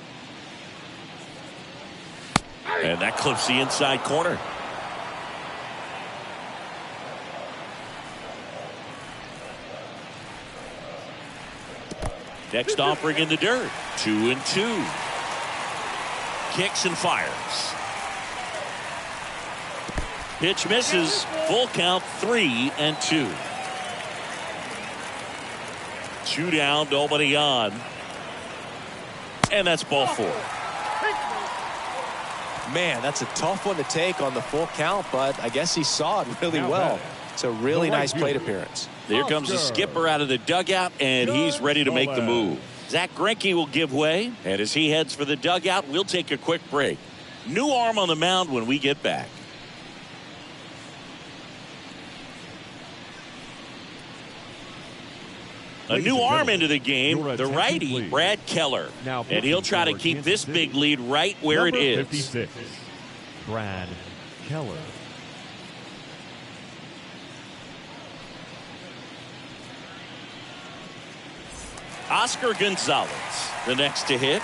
And that clips the inside corner. Next offering in the dirt. 2-2. Kicks and fires. Pitch misses. Full count, 3-2. 2 down, nobody on. And that's ball 4. Man, that's a tough one to take on the full count, but I guess he saw it really well. It's a really nice plate appearance. There comes the skipper out of the dugout, and he's ready to make the move. Zach Greinke will give way, and as he heads for the dugout, we'll take a quick break. New arm on the mound when we get back. A new arm into the game, the righty, Brad Keller. And he'll try to keep this big lead right where it is. 56, Brad Keller. Oscar Gonzalez, the next to hit.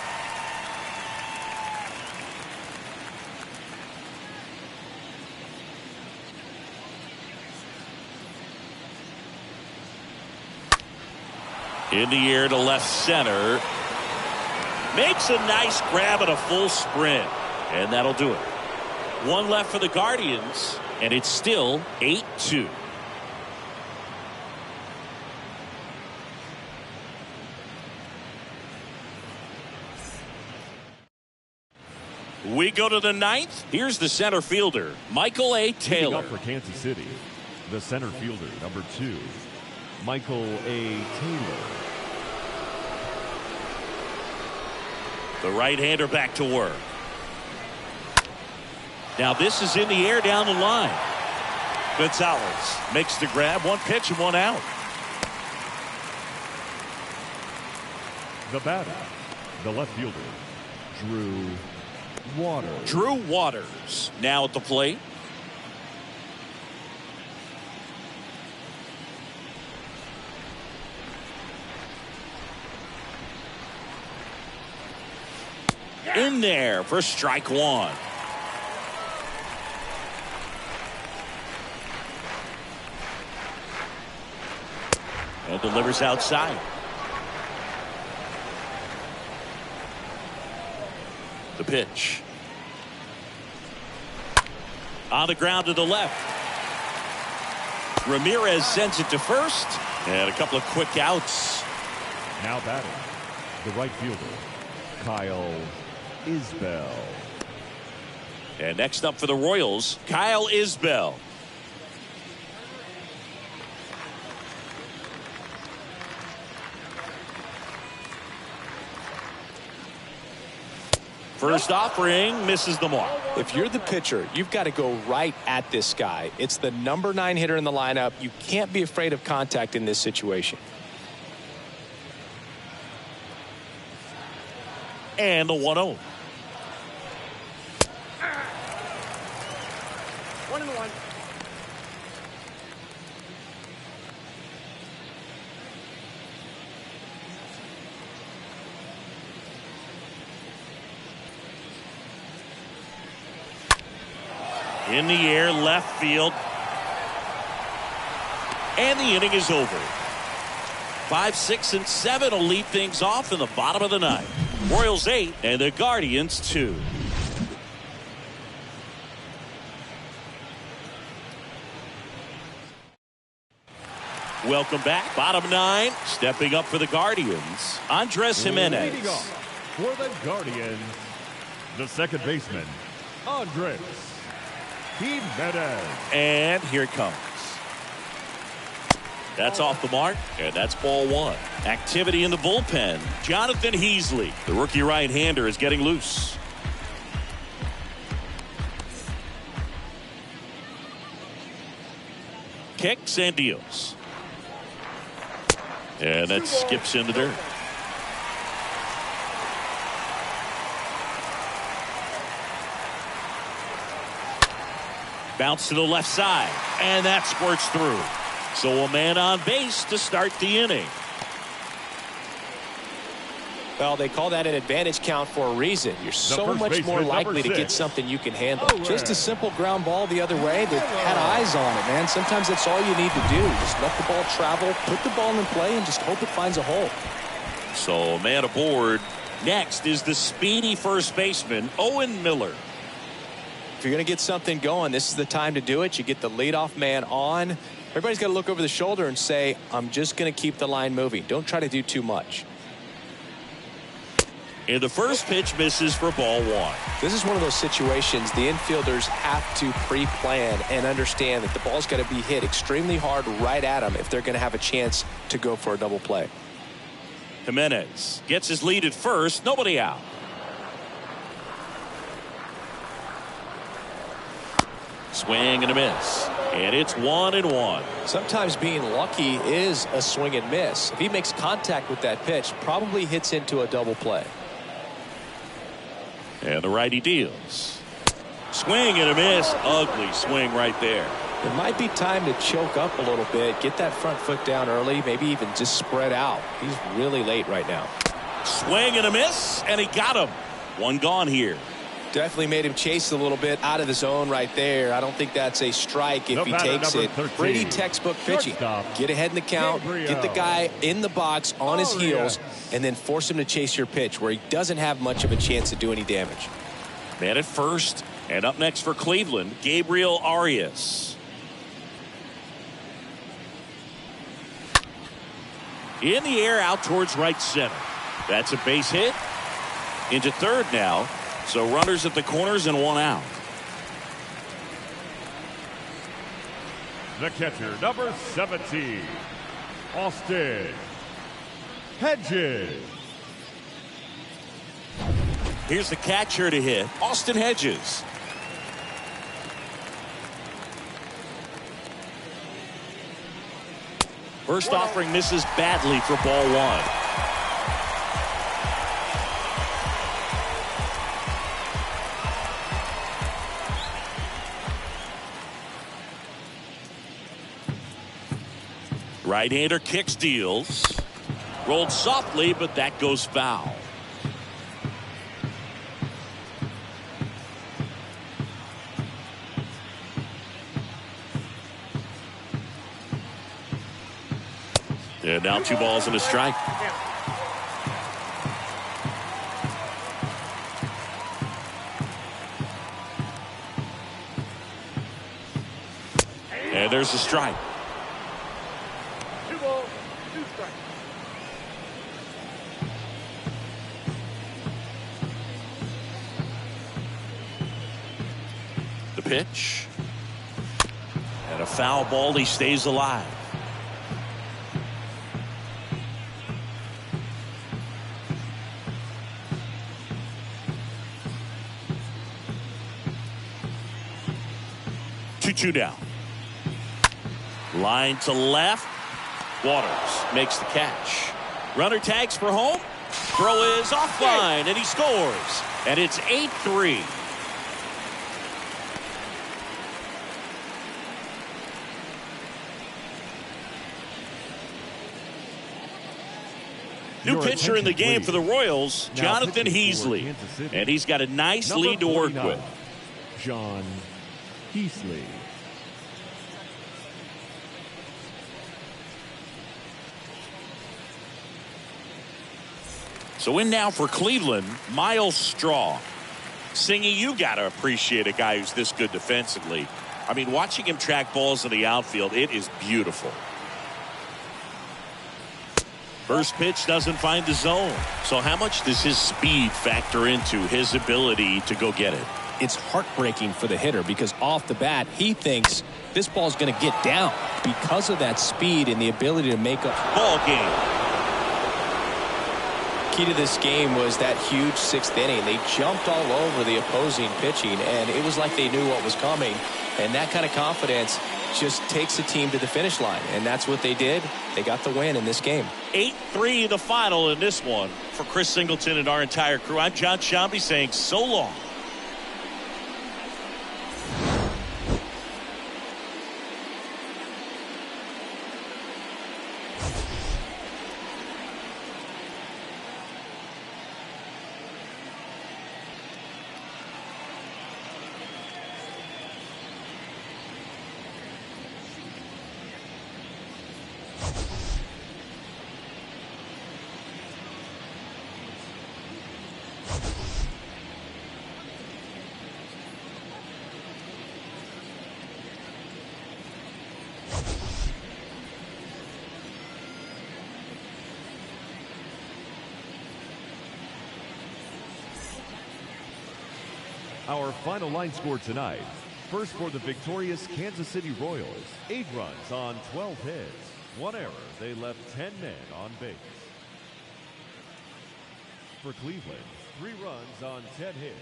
In the air to left center. Makes a nice grab and a full sprint. And that'll do it. 1 left for the Guardians. And it's still 8-2. We go to the 9th. Here's the center fielder, Michael A. Taylor. Up for Kansas City, the center fielder, number 2, Michael A. Taylor. The right-hander back to work. Now this is in the air down the line. Gonzalez makes the grab. 1 pitch and 1 out. The batter, the left fielder, Drew Waters. Drew Waters now at the plate. in there for strike one. And delivers outside. The pitch. On the ground to the left. Ramirez sends it to first. And a couple of quick outs. Now batting, the right fielder, Kyle Isbell. And next up for the Royals, Kyle Isbell. First offering misses the mark. If you're the pitcher, you've got to go right at this guy. It's the number 9 hitter in the lineup. You can't be afraid of contact in this situation. And the 1-0. 1-1. In the air, left field. And the inning is over. 5, 6, and 7 will lead things off in the bottom of the ninth. Royals 8 and the Guardians 2. Welcome back. Bottom 9. Stepping up for the Guardians, Andres Jimenez. Leading off for the Guardians, the second baseman, Andres Jimenez. And here it comes. That's off the mark, and that's ball one. Activity in the bullpen. Jonathan Heasley, the rookie right-hander, is getting loose. Kicks and deals. And that skips into dirt. Bounce to the left side, and that squirts through. So a man on base to start the inning. Well, they call that an advantage count for a reason. You're so much more likely to get something you can handle. Just a simple ground ball the other way. They had eyes on it, man. Sometimes that's all you need to do. Just let the ball travel, put the ball in play, and just hope it finds a hole. So a man aboard. Next is the speedy first baseman, Owen Miller. If you're going to get something going, this is the time to do it. You get the leadoff man on. Everybody's got to look over the shoulder and say, I'm just going to keep the line moving. Don't try to do too much. And the first pitch misses for ball one. This is one of those situations the infielders have to pre-plan and understand that the ball's got to be hit extremely hard right at them if they're going to have a chance to go for a double play. Jimenez gets his lead at first. Nobody out. Swing and a miss. And it's 1-1. Sometimes being lucky is a swing and miss. If he makes contact with that pitch, probably hits into a double play. And the righty deals. Swing and a miss. Ugly swing right there. It might be time to choke up a little bit, get that front foot down early, maybe even just spread out. He's really late right now. Swing and a miss, and he got him. One gone here. Definitely made him chase a little bit out of the zone right there. I don't think that's a strike if he takes it. 13. Pretty textbook pitching. Get ahead in the count, get the guy in the box on his heels, and then force him to chase your pitch where he doesn't have much of a chance to do any damage. Man at first, and up next for Cleveland, Gabriel Arias. In the air out towards right center. That's a base hit. Into third now. So runners at the corners and one out. The catcher, number 17, Austin Hedges. Here's the catcher to hit, Austin Hedges. First offering misses badly for ball one. Right-hander kicks, deals. Rolled softly, but that goes foul. And now 2 balls and a strike. And there's a strike. 2 balls, 2 strikes. The pitch. And a foul ball. He stays alive. Two down. Line to left. Waters makes the catch. Runner tags for home. Throw is offline, and he scores. And it's 8-3. New pitcher in the game for the Royals, Jonathan Heasley. And he's got a nice lead to work with. John Heasley. So in now for Cleveland, Miles Straw. Singy, you got to appreciate a guy who's this good defensively. I mean, watching him track balls in the outfield, it is beautiful. First pitch doesn't find the zone. So how much does his speed factor into his ability to go get it? It's heartbreaking for the hitter because off the bat, he thinks this ball's going to get down because of that speed and the ability to make a ball game. Key to this game was that huge 6th inning. They jumped all over the opposing pitching, and it was like they knew what was coming. And that kind of confidence just takes a team to the finish line, and that's what they did. They got the win in this game. 8-3 the final in this one. For Chris Singleton and our entire crew, I'm John Shambi saying so long. Our final line score tonight. First for the victorious Kansas City Royals, 8 runs on 12 hits. 1 error. They left 10 men on base. For Cleveland, 3 runs on 10 hits.